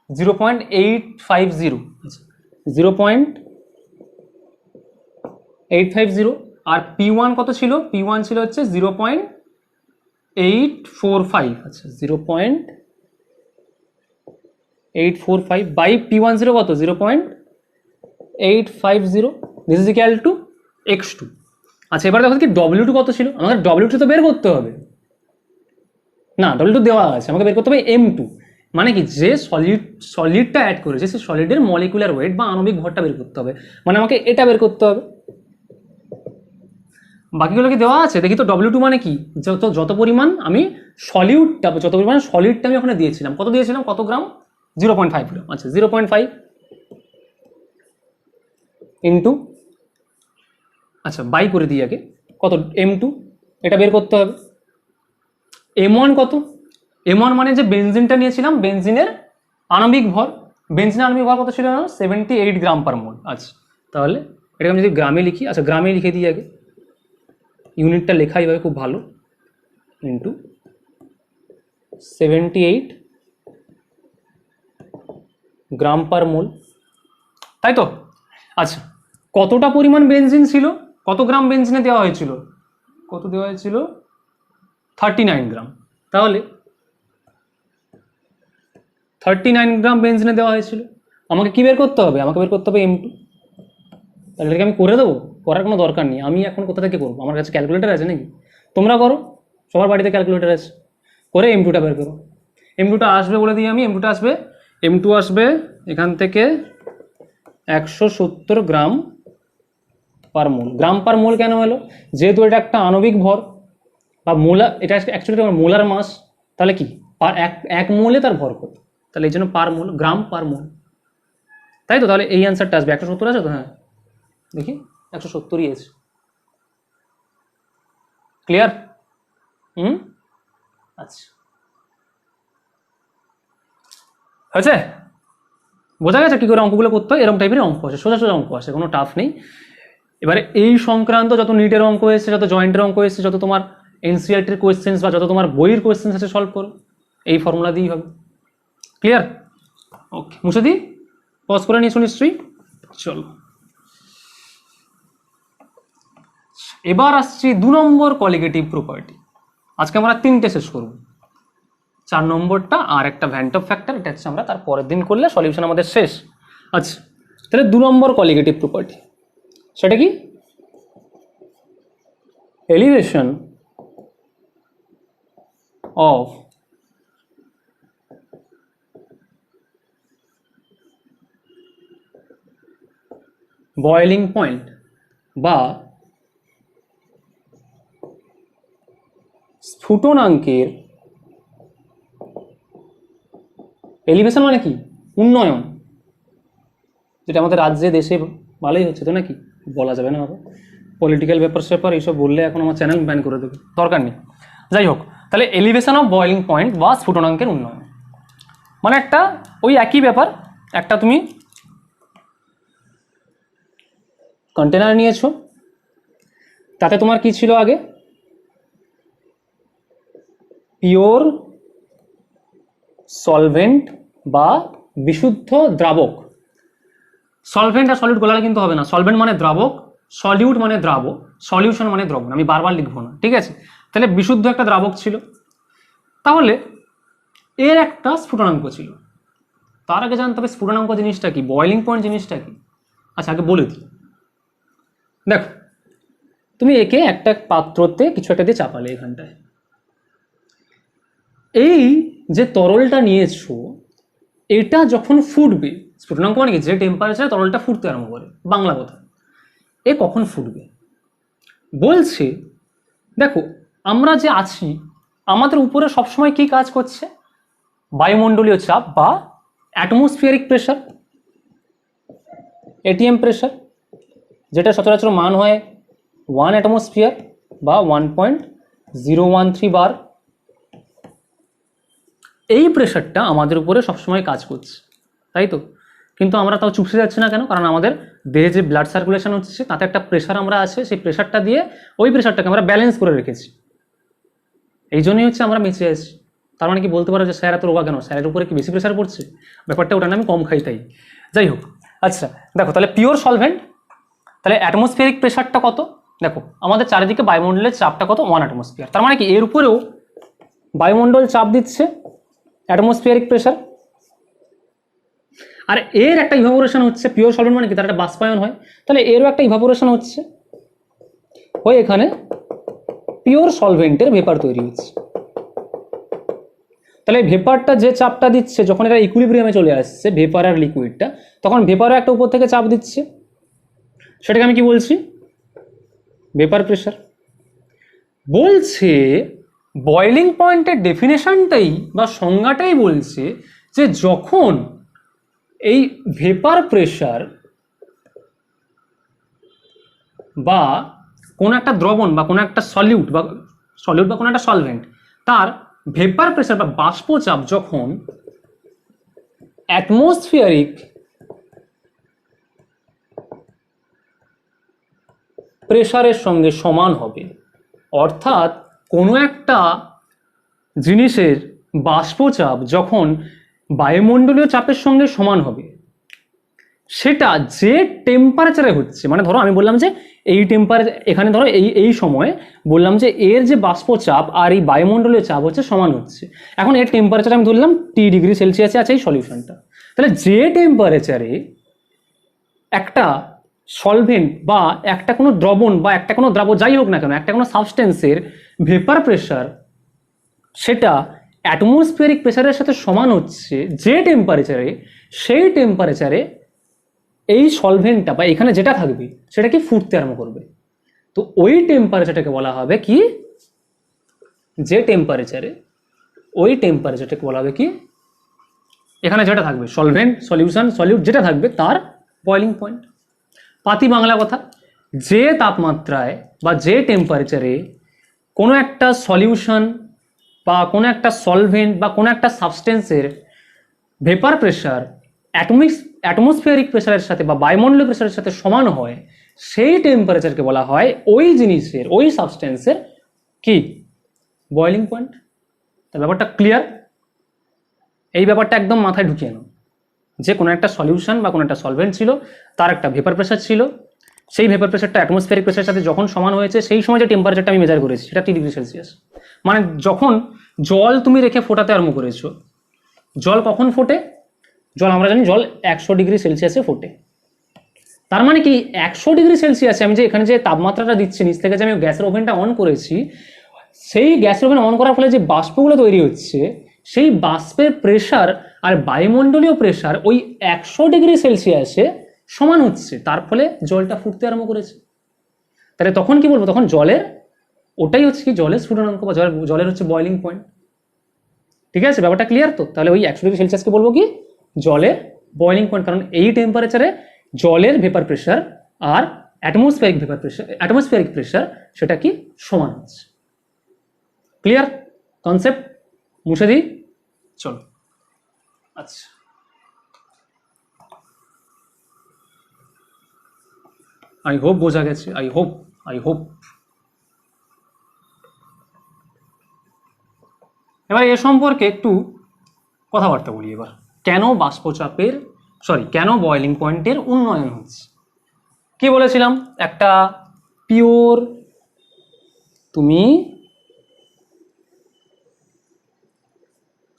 Speaker 1: 0.850, আচ্ছা 0.850, আর P1 কত ছিল, P1 ছিল হচ্ছে 0.845, আচ্ছা 0.845 বাই P10 কত 0.850, this is equal two x2। আচ্ছা এবার দেখো কি W2 কত ছিল, আমাকে W2 তো বের করতে হবে না, W2 দেওয়া আছে, আমাকে বের করতে হবে M2, মানে কি যে সলিডটা অ্যাড করেছে সেই সলিডের মলিকুলার ওয়েট বা আণবিক ভরটা বের করতে হবে, মানে আমাকে এটা বের করতে হবে। বাকিগুলো কি দেওয়া আছে দেখি তো, W2 মানে কি, যত পরিমাণ আমি সলিডটা আমি ওখানে দিয়েছিলাম, কত দিয়েছিলাম, কত গ্রাম, 0.5 গ্রাম, আচ্ছা 0.5 ইন্টু, আচ্ছা বাই করে দিই আগে, কত M2, এটা বের করতে হবে। M1 কত, M1 মানে যে বেনজিনটা নিয়েছিলাম, বেনজিনের আণবিক ভর কত ছিল না, 78 গ্রাম পার মোল। আচ্ছা তাহলে এটাকে আমি যদি গ্রামে লিখি, আচ্ছা গ্রামে লিখে দিই আগে, ইউনিটটা লেখাই হবে খুব ভালো, ইন্টু 78 গ্রাম পার মোল, তাই তো? আচ্ছা কতটা পরিমাণ বেনজিন ছিল, কত গ্রাম বেনজিনে দেওয়া হয়েছিল, কত দেওয়া হয়েছিল 39 গ্রাম, তাহলে 39 গ্রাম বেনজিনে দেওয়া হয়েছিল, আমাকে কি বের করতে হবে, আমাকে বের করতে হবে M2। তাহলে এটাকে আমি করে দেবো, করার কোনো দরকার নেই, আমি এখন কোথা থেকে করবো, আমার কাছে ক্যালকুলেটার আছে নাকি, তোমরা করো, সবার বাড়িতে ক্যালকুলেটার আছে, করে M2টা বের করো। M2টা আসবে বলে দিই আমি, M2 আসবে এখান থেকে 170 গ্রাম পার মোল। গ্রাম পার মোল কেন হলো, যেহেতু এটা একটা আণবিক ভর বা মোলা, এটা অ্যাকচুয়ালি মোলার মাস, তাহলে কি এক মোলে তার ভর কত, তাহলে এই জন্য পার মোল, গ্রাম পার মোল, তাই তো? তাহলে এই অ্যান্সারটা আসবে 170 আছে তো, হ্যাঁ দেখি 170ই আছে। ক্লিয়ার? আচ্ছা হয়েছে, বোঝা গেছে কী করে অঙ্কগুলো করতে হয়, এরকম টাইপের অঙ্ক আসে, সোজা অঙ্ক আসে, কোনো টাফ নেই। এবারে এই সংক্রান্ত যত নিটের অঙ্ক এসেছে, যত জয়েন্টের অঙ্ক এসেছে, যত তোমার এনসিআরটির কোয়েশ্চেন্স বা যত তোমার বইয়ের কোয়েশ্চেন্স আছে, সলভ করো এই ফর্মুলা দিয়েই হবে। ক্লিয়ার? ওকে, মুছে দিই, পজ করে নিয়েছো নিশ্চয়ই, চলো। এবার আসছি 2 নম্বর কোয়ালিটেটিভ প্রপার্টি। আজকে আমরা 3টে শেষ করব, 4 নম্বরটা আর একটা ভ্যান্ট অফ ফ্যাক্টর, এটা হচ্ছে আমরা তার পরের দিন করলে সলিউশন আমাদের শেষ। আচ্ছা, তাহলে 2 নম্বর কোয়ালিটেটিভ প্রপার্টি সেটা কি? এলিভেশন অফ বয়েলিং পয়েন্ট বা স্ফুটনাঙ্কের, এলিভেশন মানে কি? উন্নয়ন, যেটা আমাদের রাজ্যে দেশে ভালোই হচ্ছে তো নাকি, বলা যাবে না বাবা, পলিটিক্যাল ব্যাপার স্যাপার এইসব বললে এখন আমার চ্যানেল ব্যান করে দেবে, দরকার নেই। যাই হোক, তাহলে এলিভেশন অফ বয়েলিং পয়েন্ট বা স্ফুটনাঙ্কের উন্নয়ন মানে একটা ওই একই ব্যাপার। একটা তুমি কন্টেনার নিয়েছো, তাতে তোমার কি ছিল আগে? পিওর সলভেন্ট বা বিশুদ্ধ দ্রাবক। সলভেন্ট আর সলিউট গোলালে কিন্তু হবে না, সলভেন্ট মানে দ্রাবক, সলিউট মানে দ্রাব, সলিউশন মানে দ্রবণ, আমি বারবার লিখবো না, ঠিক আছে? তাহলে বিশুদ্ধ একটা দ্রাবক ছিল, তাহলে এর একটা স্ফুটনাঙ্ক ছিল। তার আগে জানতে হবে স্ফুটনাঙ্ক জিনিসটা কি, বয়েলিং পয়েন্ট জিনিসটা কি। আচ্ছা, আগে বলে দিই। দেখো, তুমি একে একটা পাত্রতে কিছু একটা দিয়ে চাপালে, এখানটায় এই যে তরলটা নিয়েছো, এটা যখন ফুটবে, স্ফুটনাঙ্ক মানে কি? যে টেম্পারেচারে তরলটা ফুটতে আরম্ভ করে, বাংলা কথা। এ কখন ফুটবে বলছে? দেখো, আমরা যে আছি, আমাদের উপরে সবসময় কি কাজ করছে? বায়ুমণ্ডলীয় চাপ বা অ্যাটমসফিয়ারিক প্রেশার, এটিএম প্রেশার, যেটা সচরাচর মান হয় 1 অ্যাটমসফিয়ার বা 1.013 বার। এই প্রেশারটা আমাদের উপরে সবসময় কাজ করছে, তাই তো? কিন্তু আমরা তাও চুপসে যাচ্ছি না কেন? কারণ আমাদের দেহে যে ব্লাড সার্কুলেশন হচ্ছে তাতে একটা প্রেশার আমরা আছে, সেই প্রেশারটা দিয়ে ওই প্রেশারটাকে আমরা ব্যালেন্স করে রেখেছি। এই জন্যই হচ্ছে আমরা বেঁচে আছি। তার মানে কি বলতে পারো যে স্যার এত রোগা কেন? স্যারের উপরে কি বেশি প্রেশার পড়ছে? ব্যাপারটা ওটা না, আমি কম খাই তাই। যাই হোক, আচ্ছা দেখো, তাহলে পিওর সলভেন্ট, তাহলে অ্যাটমসফিয়ারিক প্রেশারটা কত? দেখো, আমাদের চারিদিকে বায়ুমণ্ডলের চাপটা কত? 1 অ্যাটমসফিয়ার। তার মানে কি এর উপরেও বায়ুমণ্ডল চাপ দিচ্ছে, অ্যাটমসফিয়ারিক প্রেশার। আর এর একটা ইভাপোরেশন হচ্ছে, পিওর সলভেন্ট মানে কি? তার একটা বাষ্পায়ন হয়, তাহলে এরও একটা ইভাপোরেশন হচ্ছে, হয়ে এখানে পিওর সলভেন্টের ভেপার তৈরি হচ্ছে। তাহলে ভেপারটা যে চাপটা দিচ্ছে, যখন এটা ইকুইলিব্রিয়ামে চলে আসছে ভেপার আর লিকুইডটা, তখন ভেপারও একটা উপর থেকে চাপ দিচ্ছে, সেটাকে আমি কি বলছি? Vapour pressure. বলছে বয়েলিং পয়েন্টের ডেফিনেশনটাই বা সংজ্ঞাটাই বলছে যে যখন এই ভেপার প্রেশার বা কোনো একটা দ্রবণ বা কোনো একটা সলিউট বা কোনো একটা সলভেন্ট, তার ভেপার প্রেশার বা বাষ্পচাপ যখন অ্যাটমসফিয়ারিক প্রেশারের সঙ্গে সমান হবে, অর্থাৎ কোনো একটা জিনিসের বাষ্পচাপ যখন বায়ুমণ্ডলীয় চাপের সঙ্গে সমান হবে, সেটা যে টেম্পারেচারে হচ্ছে, মানে ধরো আমি বললাম যে এই টেম্পারেচার, এখানে ধরো এই সময়ে বললাম যে এর যে বাষ্পচাপ আর এই বায়ুমণ্ডলীয় চাপ হচ্ছে সমান হচ্ছে। এখন এর টেম্পারেচার আমি ধরলাম T°C আছে এই সলিউশনটা। তাহলে যে টেম্পারেচারে একটা সলভেন্ট বা একটা কোনো দ্রবণ বা একটা কোনো দ্রাবক যাই হোক না কেন, একটা কোনো সাবস্টেন্সের ভেপার প্রেশার সেটা অ্যাটমসফিয়ারিক প্রেশারের সাথে সমান হচ্ছে যে টেম্পারেচারে, সেই টেম্পারেচারে এই সলভেন্টটা বা এখানে যেটা থাকবে সেটা কি ফুটতে আরম্ভ করবে। তো ওই টেম্পারেচারটাকে বলা হবে কি? যে টেম্পারেচারে, ওই টেম্পারেচারটাকে বলা হবে কি? এখানে যেটা থাকবে সলভেন্ট, সলিউশন, সলিউট যেটা থাকবে তার বয়েলিং পয়েন্ট। পাতি বাংলা কথা, যে তাপমাত্রায় বা যে টেম্পারেচারে কোনো একটা সলিউশন বা কোনো একটা সলভেন্ট বা কোনো একটা সাবস্টেন্সের ভেপার প্রেশার অ্যাটমসফিয়ারিক প্রেশারের সাথে বা বায়ুমণ্ডলীয় প্রেশারের সাথে সমান হয়, সেই টেম্পারেচারকে বলা হয় ওই জিনিসের, ওই সাবস্টেন্সের কি? Boiling point. তা ব্যাপারটা ক্লিয়ার? এই ব্যাপারটা একদম মাথায় ঢুকিয়ে নাও যে কোনো একটা সলিউশন বা কোনো একটা সলভেন্ট ছিল, তার একটা ভেপার প্রেশার ছিল, সেই ভেপার প্রেশারটা অ্যাটমসফিয়ারিক প্রেশারের সাথে যখন সমান হয়েছে সেই সময় যে টেম্পারেচারটা আমি মেজার করেছি সেটা 3 ডিগ্রি সেলসিয়াস। মানে যখন জল তুমি রেখে ফোটাতে আরম্ভ করেছো, জল কখন ফোটে? জল আমরা জানি জল 100 ডিগ্রি সেলসিয়াসে ফোটে। তার মানে কি 100 ডিগ্রি সেলসিয়াসে আমি যে এখানে যে তাপমাত্রাটা দিচ্ছি নিচ থেকে, যে আমি গ্যাসের ওভেনটা অন করেছি, সেই গ্যাসের ওভেন অন করার ফলে যে বাষ্পগুলো তৈরি হচ্ছে, সেই বাষ্পের প্রেশার আর বায়ুমণ্ডলীয় প্রেশার ওই 100 ডিগ্রি সেলসিয়াসে সমান হচ্ছে, তার ফলে জলটা ফুটতে আরম্ভ করেছে। তাহলে তখন কি বলবো? তখন জলের ওটাই হচ্ছে কি জলের স্ফুটনাঙ্ক বা জলের হচ্ছে বয়লিং পয়েন্ট। ঠিক আছে, ব্যাপারটা ক্লিয়ার তো? তাহলে ওই 100 ডিগ্রি সেলসিয়াসকে বলবো কি জলের বয়লিং পয়েন্ট, কারণ এই টেম্পারেচারে জলের ভেপার প্রেশার আর অ্যাটমসফিয়ারিক প্রেশার সেটা কি সমান হচ্ছে। Clear concept? মুছে দিই, চলো। আচ্ছা, আই হোপ বোঝা গেছে, আই হোপ। এবার এ সম্পর্কে একটু কথাবার্তা বলি। এবার কেন বয়লিং পয়েন্টের উন্নয়ন হচ্ছে? কি বলেছিলাম? একটা পিওর তুমি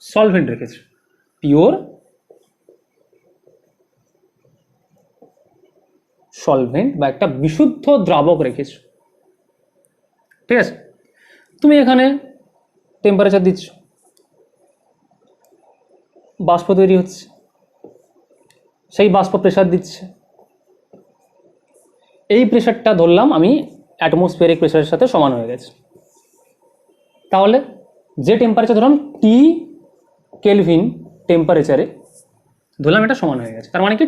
Speaker 1: সলভেন্ট রেখেছো, পিওর সলভেন্ট বা একটা বিশুদ্ধ দ্রাবক রেখেছো, ঠিক আছে? তুমি এখানে টেম্পারেচার দিচ্ছ, বাষ্প তৈরি হচ্ছে, সেই বাষ্প প্রেশার দিচ্ছে, এই প্রেশারটা ধরলাম আমি অ্যাটমসফিয়ারিক প্রেশারের সাথে সমান হয়ে গেছে। তাহলে যে টেম্পারেচার ধরলাম টি কেলভিন টেম্পারেচারে ধরলাম এটা সমান হয়ে গেছে, তার মানে কি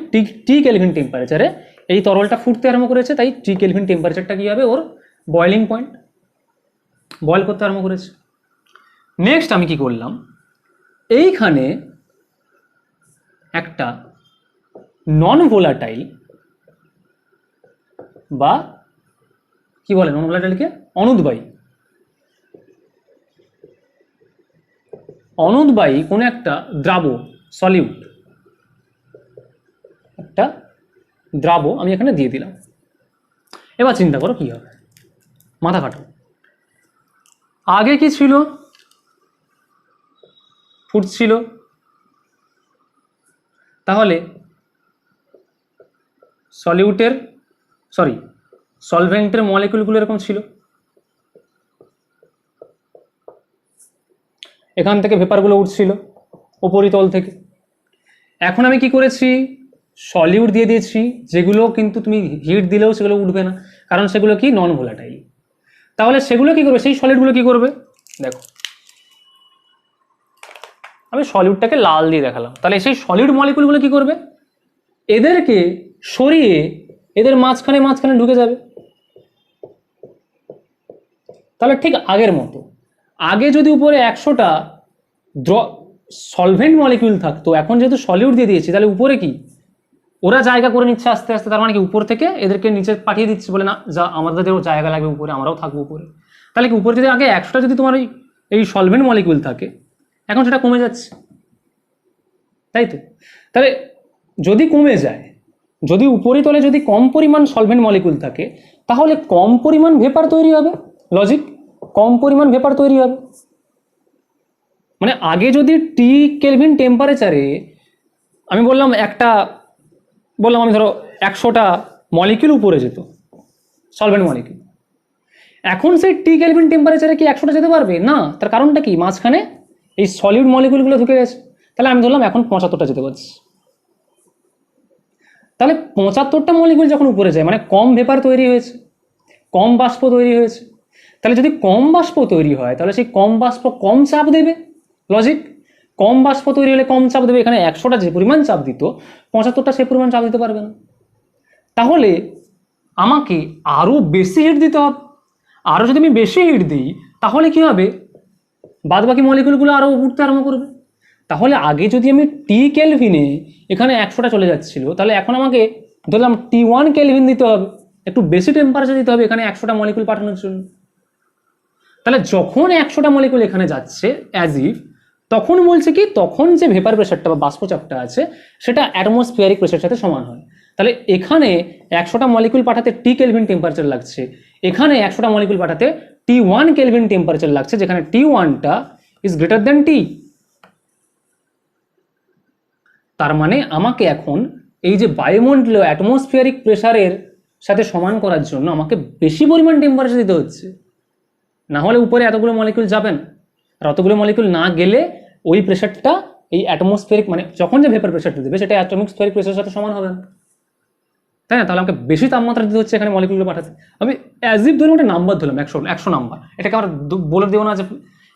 Speaker 1: টি কেলভিন টেম্পারেচারে এই তরলটা ফুটতে আরম্ভ করেছে, তাই টি কেলভিন টেম্পারেচারটা কি হবে? ওর বয়লিং পয়েন্ট, বয়েল করতে আরম্ভ করেছে। নেক্সট আমি কি করলাম? এইখানে একটা নন ভোলাটাইল বা কি বলে নন ভোলাটাইলকে? অনুদ্বায়ী কোনো একটা দ্রাব আমি এখানে দিয়ে দিলাম। এবার চিন্তা করো কি হবে, মাথা খাটাও। আগে কি ছিল? ফুটছিল, তাহলে সলভেন্টের মলিকিউলগুলো এরকম ছিল, এখান থেকে ভেপারগুলো উঠছিল উপরিতল থেকে। এখন আমি কি করেছি? সলিউট দিয়ে দিয়েছি, যেগুলো কিন্তু তুমি হিট দিলেও সেগুলো উঠবে না, কারণ সেগুলো কি নন ভোলাটাইল। তাহলে সেগুলো কি করবে? সেই সলিডগুলো কি করবে? দেখো, আমি সলিউটটাকে লাল দিয়ে দেখালাম। তাহলে সেই সলিড মলিকিউলগুলো কি করবে? এদেরকে সরিয়ে এদের মাঝখানে ঢুকে যাবে। তাহলে ঠিক আগের মতো, আগে যদি উপরে 100টা সলভেন্ট মলিকিউল থাকতো, এখন যেহেতু সলিউট দিয়ে দিয়েছি, তাহলে উপরে কি ওরা জায়গা করে নিচ্ছে আস্তে আস্তে। তার মানে কি উপর থেকে এদেরকে নিচে পাঠিয়ে দিচ্ছে, বলে না যা আমাদেরও জায়গা লাগবে উপরে, আমরাও থাকবো উপরে। তাহলে কি উপরে যদি আগে 100টা যদি তোমার এই সলভেন্ট মলিকিউল থাকে, এখন সেটা কমে যাচ্ছে, তাই তো? তাহলে যদি কমে যায়, যদি উপরিতলে যদি কম পরিমাণ সলভেন্ট মলিকিউল থাকে, তাহলে কম পরিমাণ ভেপার তৈরি হবে। লজিক, কম পরিমাণ ভেপার তৈরি হবে। মানে আগে যদি টি কেলভিন টেম্পারেচারে আমি বললাম আমি ধরো 100টা মলিকিউল উপরে যেত, সলভেন্ট মলিকিউল, এখন সেই টি কেলভিন টেম্পারেচারে কি 100টা যেতে পারবে না? তার কারণটা কি? মাঝখানে এই সলিড মলিকিউলগুলো ঢুকে গেছে। তাহলে আমি ধরলাম এখন 75টা যেতে পারছি। তাহলে 75টা মলিকিউল যখন উপরে যায়, মানে কম ভেপার তৈরি হয়েছে, কম বাষ্প তৈরি হয়েছে। তাহলে যদি কম বাষ্প তৈরি হয়, তাহলে সেই কম বাষ্প কম চাপ দেবে। লজিক, কম বাষ্প তৈরি হলে কম চাপ দেবে। এখানে 100টা যে পরিমাণ চাপ দিত, 75টা সে পরিমাণ চাপ দিতে পারবে না। তাহলে আমাকে আরও বেশি হিট দিতে হবে। আরও যদি আমি বেশি হিট দিই, তাহলে কি হবে? বাদ বাকি মলিকিউলগুলো আরও উঠতে আরম্ভ করবে। তাহলে আগে যদি আমি টি কেলভিনে এখানে 100টা চলে যাচ্ছিল, তাহলে এখন আমাকে ধরলাম T1 কেলভিন দিতে হবে, একটু বেশি টেম্পারেচার দিতে হবে এখানে 100টা মলিকিউল পাঠানোর জন্য। তাহলে যখন 100টা মলিকিউল এখানে যাচ্ছে অ্যাজ ইফ, তখন বলছে কি, তখন যে ভেপার প্রেশারটা বা বাষ্পচাপটা আছে সেটা অ্যাটমসফিয়ারিক প্রেশারের সাথে সমান হয়। তাহলে এখানে 100টা মলিকুল পাঠাতে টি কেলভিন টেম্পারেচার লাগছে, এখানে 100টা মলিকুল পাঠাতে T1 কেলভিন টেম্পারেচার লাগছে, যেখানে T1টা ইজ গ্রেটার দেন টি। তার মানে আমাকে এখন এই যে বায়ুমণ্ডলীয় অ্যাটমসফিয়ারিক প্রেসারের সাথে সমান করার জন্য আমাকে বেশি পরিমাণ টেম্পারেচার দিতে হচ্ছে, না হলে উপরে এতগুলো মলিকুল যাবেন, আর অতগুলো মলিকুল না গেলে ওই প্রেসারটা এই অ্যাটমসফিয়ারিক মানে যখন যে ভেপার প্রেসারটা দেবে সেটা অ্যাটমসফিয়ারিক প্রেসারের সাথে সমান হবে না, তাই না? তাহলে আমাকে বেশি তাপমাত্রা দিতে হচ্ছে এখানে মলিকুলগুলো পাঠাতে। আমি অ্যাজ ইফ ধরুন একটা নাম্বার ধরলাম 100 নাম্বার, এটাকে আমরা বলে দেবো না যে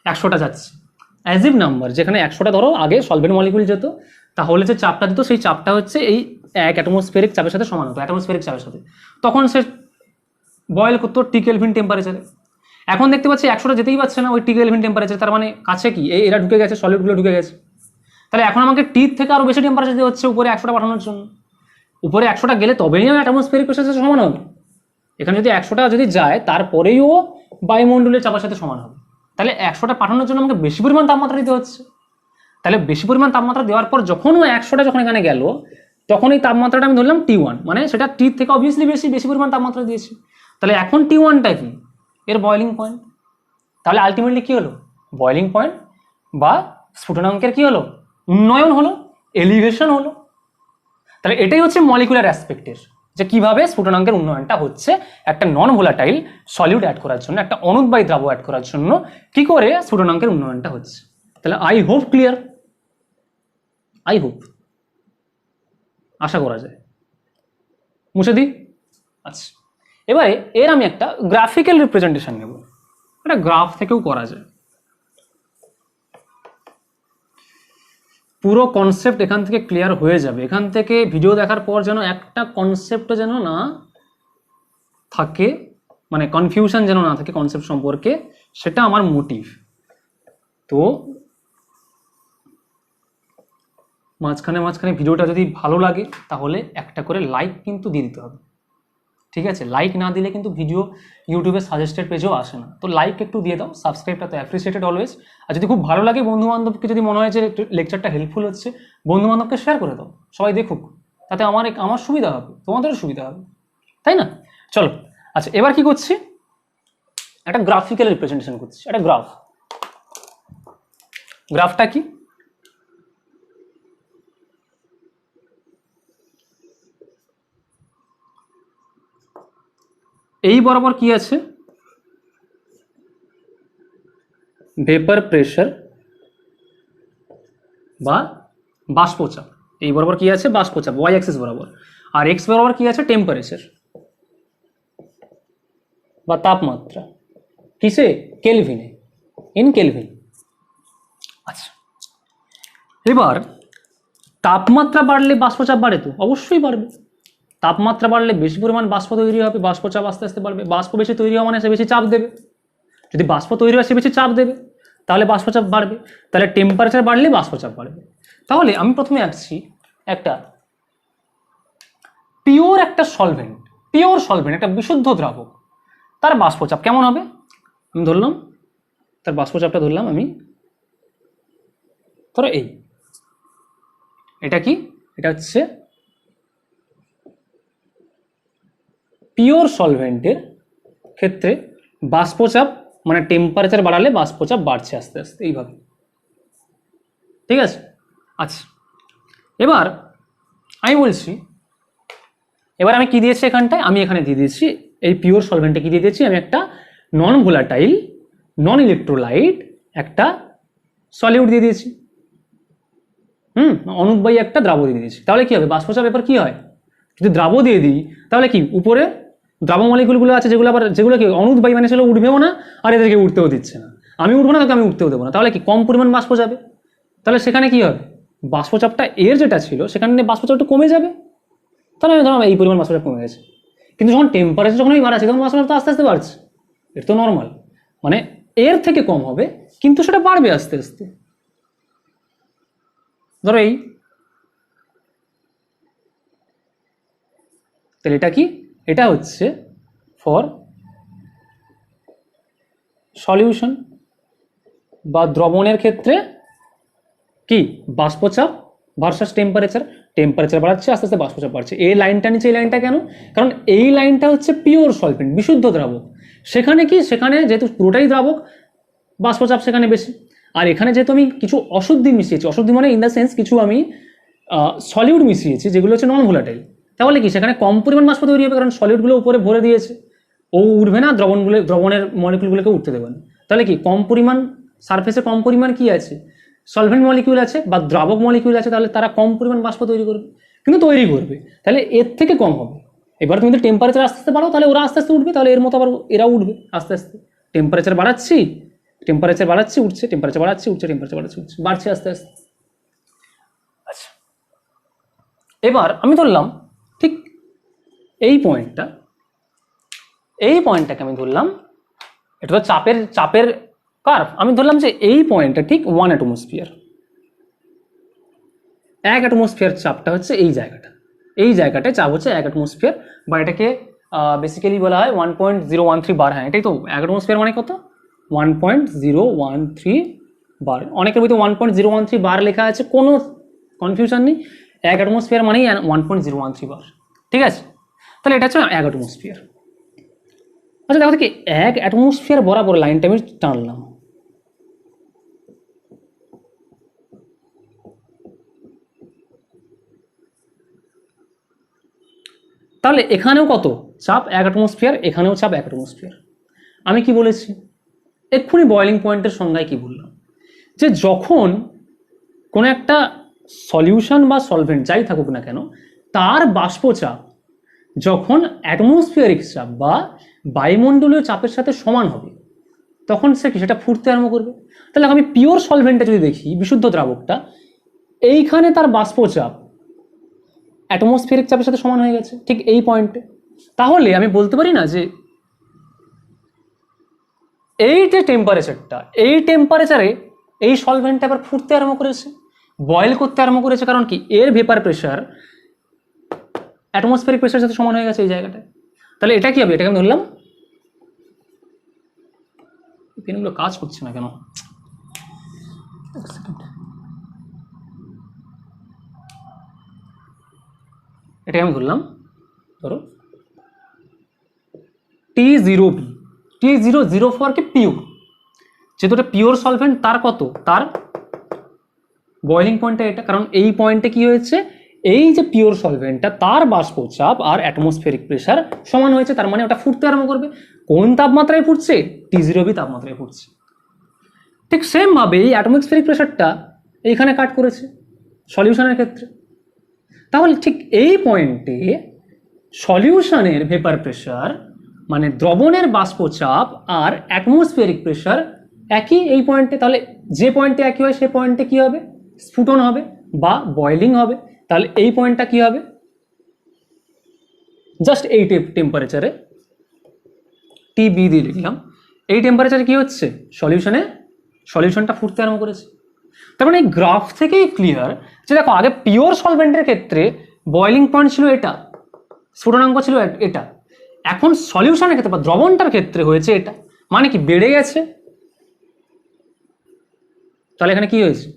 Speaker 1: 100টা যাচ্ছে, অ্যাজ ইফ নাম্বার, যেখানে 100টা ধরো আগে সলভেন্ট মলিকুল যেত, তাহলে যে চাপটা দিত সেই চাপটা হচ্ছে এই এক অ্যাটমসফিয়ারিক চাপের সাথে সমান হতো, অ্যাটমসফিয়ারিক চাপের সাথে, তখন সে বয়েল করতো টি কেলভিন টেম্পারেচারে। এখন দেখতে পাচ্ছি 100টা যেতেই পারছে না ওই টি কেলভিন টেম্পারেচার, তার মানে কাছে কি এরা ঢুকে গেছে, সলিডগুলো ঢুকে গেছে, তাহলে এখন আমাকে টির থেকে আরও বেশি টেম্পারেচার দিতে হচ্ছে উপরে 100টা পাঠানোর জন্য। উপরে 100টা গেলে তবেই আমি অ্যাটমসফিয়ারিক প্রেসারের সাথে সমান হবে, এখানে যদি 100টা যদি যায় তারপরেও বায়ুমণ্ডলের চাপের সাথে সমান হবে, তাহলে 100টা পাঠানোর জন্য আমাকে বেশি পরিমাণ তাপমাত্রা দিতে হচ্ছে। তাহলে বেশি পরিমাণ তাপমাত্রা দেওয়ার পর যখন ও 100টা যখন এখানে গেল তখন এই তাপমাত্রাটা আমি ধরলাম T1, মানে সেটা টির থেকে অবভিয়াসলি বেশি পরিমাণ তাপমাত্রা দিয়েছি। তাহলে এখন T1টা কি এর বয়লিং পয়েন্ট, তাহলে আলটিমেটলি কি হলো বয়লিং পয়েন্ট বা স্ফুটনাঙ্কের কি হলো উন্নয়ন হলো, এলিভেশন হলো। তাহলে এটাই হচ্ছে মলিকুলার অ্যাসপেক্টের, যে কিভাবে স্ফুটনাঙ্কের উন্নয়নটা হচ্ছে একটা নন ভোলাটাইল সলিউড অ্যাড করার জন্য, একটা অনুদ্বায়ী দ্রাবক অ্যাড করার জন্য কি করে স্ফুটনাঙ্কের উন্নয়নটা হচ্ছে। তাহলে I hope clear, I hope, আশা করা যায়। মুছে দিই। আচ্ছা, এবারে এর আমি একটা গ্রাফিক্যাল রিপ্রেজেন্টেশন নেব, একটা গ্রাফ থেকেও করা যায়। পুরো কনসেপ্ট এখান থেকে ক্লিয়ার হয়ে যাবে, এখান থেকে ভিডিও দেখার পর যেন একটা কনসেপ্ট যেন না থাকে, মানে কনফিউশন যেন না থাকে কনসেপ্ট সম্পর্কে, সেটা আমার মোটিভ। তো মাঝখানে ভিডিওটা যদি ভালো লাগে তাহলে একটা করে লাইক কিন্তু দিয়ে দিতে হবে, ঠিক আছে? লাইক না দিলে কিন্তু ভিডিও ইউটিউবে সাজেস্টেড পেজেও আসে না, তো লাইক একটু দিয়ে দাও, সাবস্ক্রাইবটা তো অ্যাপ্রিসিয়েটেড অলওয়েজ। আর যদি খুব ভালো লাগে বন্ধু বান্ধবকে যদি মনে হয় যে লেকচারটা হেল্পফুল হচ্ছে, বন্ধু বান্ধবকে শেয়ার করে দাও, সবাই দেখুক, তাতে আমার সুবিধা হবে, তোমাদেরও সুবিধা হবে, তাই না? চলো, আচ্ছা এবার কি করছি, একটা গ্রাফিক্যাল রিপ্রেজেন্টেশন করছি, একটা গ্রাফটা কি, এই বরাবর কি আছে ভেপার প্রেসার বা বাষ্পচাপ, এই বরাবর কি আছে বাষ্পচাপ ওয়াই অ্যাক্সিস বরাবর, আর এক্স বরাবর কি আছে টেম্পারেচার বা তাপমাত্রা, কিসে কেলভিনে, ইন কেলভিন। আচ্ছা, এবার তাপমাত্রা বাড়লে বাষ্পচাপ বাড়ে, তো অবশ্যই বাড়বে, তাপমাত্রা বাড়লে বেশি পরিমাণ বাষ্প তৈরি হবে, বাষ্পচাপ আস্তে আস্তে বাড়বে, বাষ্প বেশি তৈরি হওয়া মানে সে বেশি চাপ দেবে, যদি বাষ্প তৈরি হয় সে বেশি চাপ দেবে, তাহলে বাষ্পচাপ বাড়বে, তাহলে টেম্পারেচার বাড়লে বাষ্পচাপ বাড়বে। তাহলে আমি প্রথমে আঁকছি একটা পিওর একটা বিশুদ্ধ দ্রাবক, তার বাষ্পচাপ কেমন হবে আমি ধরলাম, তার বাষ্পচাপটা ধরলাম আমি, ধরো এটা কি, এটা হচ্ছে পিওর সলভেন্টের ক্ষেত্রে বাষ্পচাপ মানে টেম্পারেচার বাড়ালে বাষ্পচাপ বাড়ছে আস্তে আস্তে এইভাবে, ঠিক আছে? আচ্ছা, এবার আমি বলছি, এবার আমি কি দিয়েছি এখানটায়, আমি এখানে দিয়ে দিয়েছি এই পিওর সলভেন্টে কি দিয়ে দিয়েছি আমি একটা নন ভোলাটাইল নন ইলেকট্রোলাইট একটা সলিউড দিয়ে দিয়েছি, অনুদ্বায়ী একটা দ্রাবক দিয়ে দিয়েছি। তাহলে কি হবে বাষ্পচাপ এবার কি হয়, যদি দ্রাবক দিয়ে দিই তাহলে কি উপরে দ্রাবক মলিকুলগুলো আছে যেগুলো কি অনুদ্বায়ী মানে সেগুলো উঠবেও না, আর এদেরকে উঠতেও দিচ্ছে না, আমি উঠবো না তাকে আমি উঠতেও দেবো না, তাহলে কি কম পরিমাণ বাষ্প যাবে, তাহলে সেখানে কি হবে বাষ্পচাপটা এর যেটা ছিল সেখানে বাষ্পচাপটা কমে যাবে, তাহলে আমি ধরলাম এই পরিমাণ বাষ্পচাপ কমে গেছে। কিন্তু যখন টেম্পারেচার যখন আমি বাড়াচ্ছি তখন বাষ্পচাপ তো আস্তে আস্তে বাড়ছে, এটা তো নর্মাল, মানে এর থেকে কম হবে কিন্তু সেটা বাড়বে আস্তে আস্তে। ধরো তাহলে এটা কি, এটা হচ্ছে ফর সলিউশন বা দ্রবণের ক্ষেত্রে কি বাষ্পচাপ ভার্সাস টেম্পারেচার, টেম্পারেচার বাড়াচ্ছে, আস্তে আস্তে বাষ্পচাপ বাড়ছে। এই লাইনটা নিচে, এই লাইনটা কেন? কারণ এই লাইনটা হচ্ছে পিওর সলভেন্ট, বিশুদ্ধ দ্রাবক। সেখানে কি, সেখানে যেহেতু পুরোটাই দ্রাবক, বাষ্পচাপ সেখানে বেশি। আর এখানে যেহেতু আমি কিছু অশুদ্ধি মিশিয়েছি, অশুদ্ধি মানে ইন দ্য সেন্স কিছু আমি সলিউড মিশিয়েছি যেগুলো হচ্ছে নন ভোলাটাইল, তাহলে কি সেখানে কম পরিমাণ বাষ্প তৈরি হবে, কারণ সলিউডগুলো উপরে ভরে দিয়েছে, ও উঠবে না, দ্রবণের মলিকুলগুলোকে উঠতে দেবে না। তাহলে কি কম পরিমাণ, সারফেসে কম পরিমাণ কি আছে, সলভেন্ট মলিকিউল আছে বা দ্রাবক মলিকিউল আছে, তাহলে তারা কম পরিমাণ বাষ্প তৈরি করবে, কিন্তু তৈরি করবে, তাহলে এর থেকে কম হবে। এবার তুমি যদি টেম্পারেচার আস্তে আস্তে বাড়াও, তাহলে ওরা আস্তে আস্তে উঠবে, তাহলে এর মতো আবার এরাও উঠবে আস্তে আস্তে। টেম্পারেচার বাড়াচ্ছি, উঠছে, টেম্পারেচার বাড়াচ্ছি, উঠছে, বাড়ছে আস্তে আস্তে। আচ্ছা, এবার আমি ধরলাম ঠিক এই পয়েন্টটাকে আমি ধরলাম, এটা তো চাপের কার্ভ, আমি ধরলাম যে এই পয়েন্টটা ঠিক 1 অ্যাটমোস্ফিয়ার। 1 অ্যাটমোস্ফিয়ার চাপটা হচ্ছে এই জায়গাটায় চাপ হচ্ছে 1 অ্যাটমোস্ফিয়ার, বা এটাকে বেসিক্যালি বলা হয় 1.013 বার। হ্যাঁ, এটাই তো 1 অ্যাটমোস্ফিয়ার মানে কত, 1.013 বার। অনেকের বইতে 1.013 বার লেখা আছে, কোনো কনফিউশন নেই, 1 অ্যাটমোস্ফিয়ার মানেই 1.013 বার। ঠিক আছে, তাহলে এটা হচ্ছে 1 অ্যাটমোস্ফিয়ার। আচ্ছা দেখো কি, 1 অ্যাটমোস্ফিয়ার বরাবর লাইনটা আমি টানলাম, তাহলে এখানেও কত চাপ, 1 অ্যাটমোস্ফিয়ার, এখানেও চাপ 1 অ্যাটমোস্ফিয়ার। আমি কি বলেছি এক্ষুনি, বয়লিং পয়েন্টের সংজ্ঞায় কি বললাম, যে যখন কোনো একটা সলিউশন বা সলভেন্ট যাই থাকুক না কেন, তার বাষ্পচাপ যখন অ্যাটমসফিয়ারিক চাপ বা বায়ুমণ্ডলীয় চাপের সাথে সমান হবে, তখন সে কি সেটা ফুটতে আরম্ভ করবে। তাহলে আমি পিওর সলভেন্টটা যদি দেখি, বিশুদ্ধ দ্রাবকটা, এইখানে তার বাষ্পচাপ অ্যাটমসফিয়ারিক চাপের সাথে সমান হয়ে গেছে ঠিক এই পয়েন্টে। তাহলে আমি বলতে পারি না যে এই যে টেম্পারেচারটা, এই টেম্পারেচারে এই সলভেন্টটা আবার ফুটতে আরম্ভ করেছে, বয়েল করতে আরম্ভ করেছে, কারণ কি এর ভেপার প্রেশার অ্যাটমসফিয়ারিক প্রেশারের সাথে সমান হয়ে গেছে এই জায়গাটায়। তাহলে এটা কি হবে, এটাকে আমি ধরলাম, পেনগুলো কাজ করছে না কেন, এটাকে আমি ধরলাম, ধরো T0B, T0 ফর কি পিওর, যেহেতু এটা পিওর সলভেন্ট, তার কত, তার বয়লিং পয়েন্টটা এটা, কারণ এই পয়েন্টে কি হয়েছে, এই যে পিওর সলভেন্টটা তার বাষ্পচাপ আর অ্যাটমসফিয়ারিক প্রেশার সমান হয়েছে, তার মানে ওটা ফুটতে আরম্ভ করবে। কোন তাপমাত্রায় ফুটছে, T0B তাপমাত্রায় ফুটছে। ঠিক সেম ভাবে এই অ্যাটমসফিয়ারিক প্রেশারটা এইখানে কাট করেছে সলিউশনের ক্ষেত্রে। তাহলে ঠিক এই পয়েন্টে সলিউশনের ভেপার প্রেশার মানে দ্রবণের বাষ্পচাপ আর অ্যাটমসফিয়ারিক প্রেশার একই এই পয়েন্টে। তাহলে যে পয়েন্টে একই হয় সেই পয়েন্টে কি হবে, স্ফুটন হবে বা বয়েলিং হবে। তাহলে এই পয়েন্টটা কি হবে, জাস্ট এই টেম্পারেচারে টিবি দিয়ে লিখলাম, এই টেম্পারেচারে কি হচ্ছে, সলিউশনটা ফুটতে আরম্ভ করেছে। তার মানে এই গ্রাফ থেকেই ক্লিয়ার যে দেখো, আগে পিওর সলভেন্টের ক্ষেত্রে বয়েলিং পয়েন্ট ছিল এটা, স্ফুটনাঙ্ক ছিল এটা, এখন সলিউশনের ক্ষেত্রে বা দ্রবণটার ক্ষেত্রে হয়েছে এটা, মানে কি বেড়ে গেছে। তাহলে এখানে কি হয়েছে,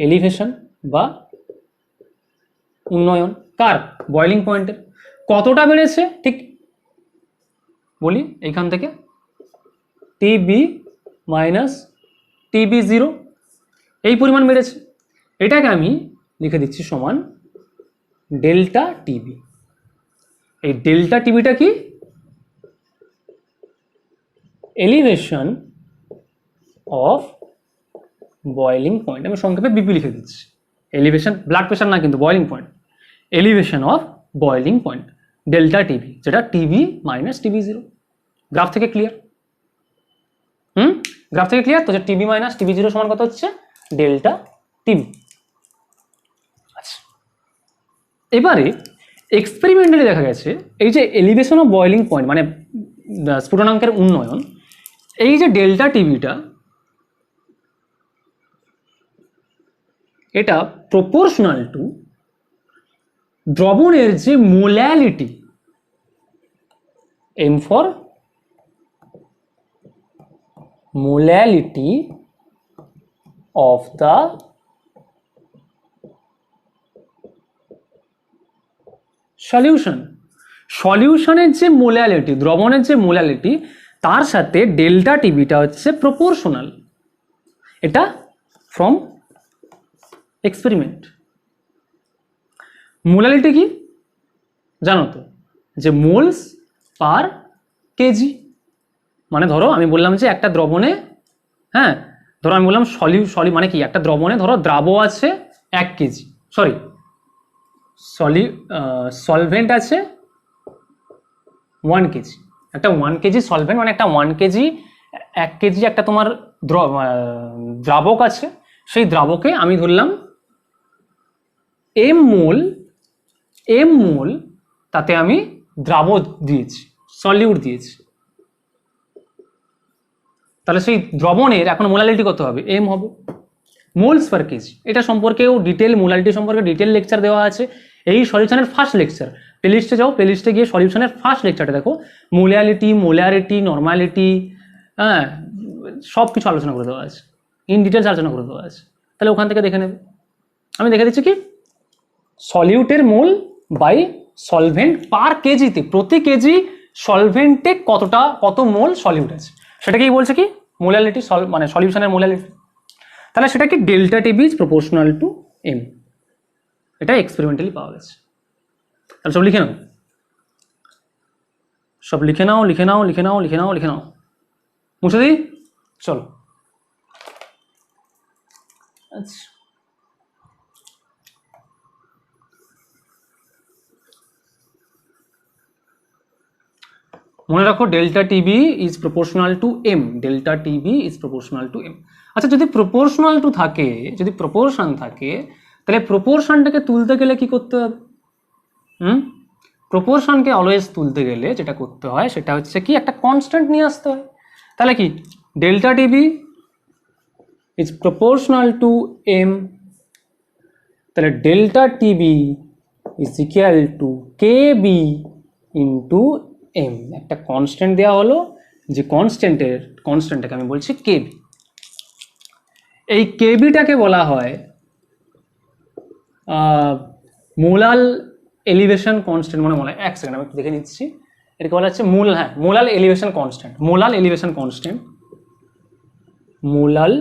Speaker 1: এলিভেশন বা উন্নয়ন। কার, বয়েলিং পয়েন্টের। কতটা বেড়েছে ঠিক বলি, এইখান থেকে টিবি মাইনাস TB0 এই পরিমাণ বেড়েছে। এটাকে আমি লিখে দিচ্ছি সমান ডেল্টা টিবি। এই ডেল্টা টিবিটা কি, এলিভেশন অফ বয়েলিং পয়েন্ট, আমি সংক্ষেপে বিপি লিখে দিচ্ছি। এলিভেশন, ব্লাড প্রেশার না কিন্তু, boiling point, elevation of boiling point delta TB, যেটা টিবি মাইনাস TB0। গ্রাফ থেকে ক্লিয়ার? গ্রাফ থেকে ক্লিয়ার তো, যে টিবি মাইনাস TB0 সমান কত হচ্ছে, ডেল্টা টিবি। আচ্ছা, এবারে এক্সপেরিমেন্টালি দেখা গেছে এই যে এলিভেশন অফ বয়েলিং পয়েন্ট মানে স্ফুটনাঙ্কের উন্নয়ন, এই যে ডেল্টা টিবিটা, এটা প্রপোর্শনাল টু দ্রবণের যে molality, M for molality of the solution, সলিউশনের যে মোলালিটি, দ্রবণের যে মোলালিটি, তার সাথে ডেল্টা টিবিটা হচ্ছে প্রপোর্শনাল। এটা ফ্রম এক্সপেরিমেন্ট। মোলালিটি কি জানো তো, যে মোলস পার কেজি। মানে ধরো আমি বললাম যে একটা দ্রবণে, হ্যাঁ ধরো আমি বললাম মানে কি, একটা দ্রবণে ধরো দ্রাব আছে 1 কেজি, সরি সলভেন্ট আছে 1 কেজি। একটা 1 কেজি সলভেন্ট মানে একটা 1 কেজি 1 কেজি একটা তোমার দ্রাবক আছে। সেই দ্রাবকে আমি ধরলাম m মোল, তাতে আমি দ্রাব দিয়েছি, সলিউট দিয়েছি। তাহলে সেই দ্রবণের এখন মোলালিটি কত হবে, m হবে, মোলস পার কেজি। এটা সম্পর্কেও ডিটেল, মোলালিটি সম্পর্কে ডিটেল লেকচার দেওয়া আছে এই সলিউশনের ফার্স্ট লেকচার। প্লেলিস্টে যাও, প্লেলিস্টে গিয়ে সলিউশনের ফার্স্ট লেকচারটা দেখো, মোলারিটি, নর্মালিটি, হ্যাঁ সব কিছু আলোচনা করে দেওয়া আছে, ইন ডিটেলস আলোচনা করে দেওয়া আছে। তাহলে ওখান থেকে দেখে নেবে। আমি দেখে দিচ্ছি কি, সলিউটের মোল বাই সলভেন্ট পার কেজিতে, প্রতি কেজি সলভেন্টে কত মোল সলিউট আছে, সেটা কি বলছে কি মোলালিটি, মানে সলিউশনের মোলালিটি। তাহলে সেটা কি delta TB is proportional to m। এটা এক্সপেরিমেন্টালি পাওয়া গেছে। তাহলে সব লিখে নাও, সব লিখে নাও, লিখে নাও, লিখে নাও, লিখে নাও, লিখে নাও, মুছে দিই, চলো। আচ্ছা, মনে রাখো delta TB is proportional to m, delta TB is proportional to m। আচ্ছা, যদি প্রপোর্শনাল টু থাকে, যদি প্রপোর্শন থাকে, তাহলে প্রপোর্শনটাকে তুলতে গেলে কি করতে হবে? প্রপোর্শনকে অলওয়েজ তুলতে গেলে যেটা করতে হয় সেটা হচ্ছে কি, একটা কনস্ট্যান্ট নিয়ে আসতে হয়। তাহলে কি delta TB is proportional to m, তাহলে delta TB is equal to KB into m। একটা কনস্ট্যান্ট দেওয়া হলো, যে কনস্ট্যান্টটাকে আমি বলছি কেবি। এই কেবিটাকে বলা হয় মোলাল এলিভেশন কনস্ট্যান্ট। মনে হয়, এক সেকেন্ড আমি একটু দেখে নিচ্ছি, এটাকে বলা হচ্ছে মোলাল এলিভেশন কনস্ট্যান্ট। মোলাল elevation constant, মোলাল।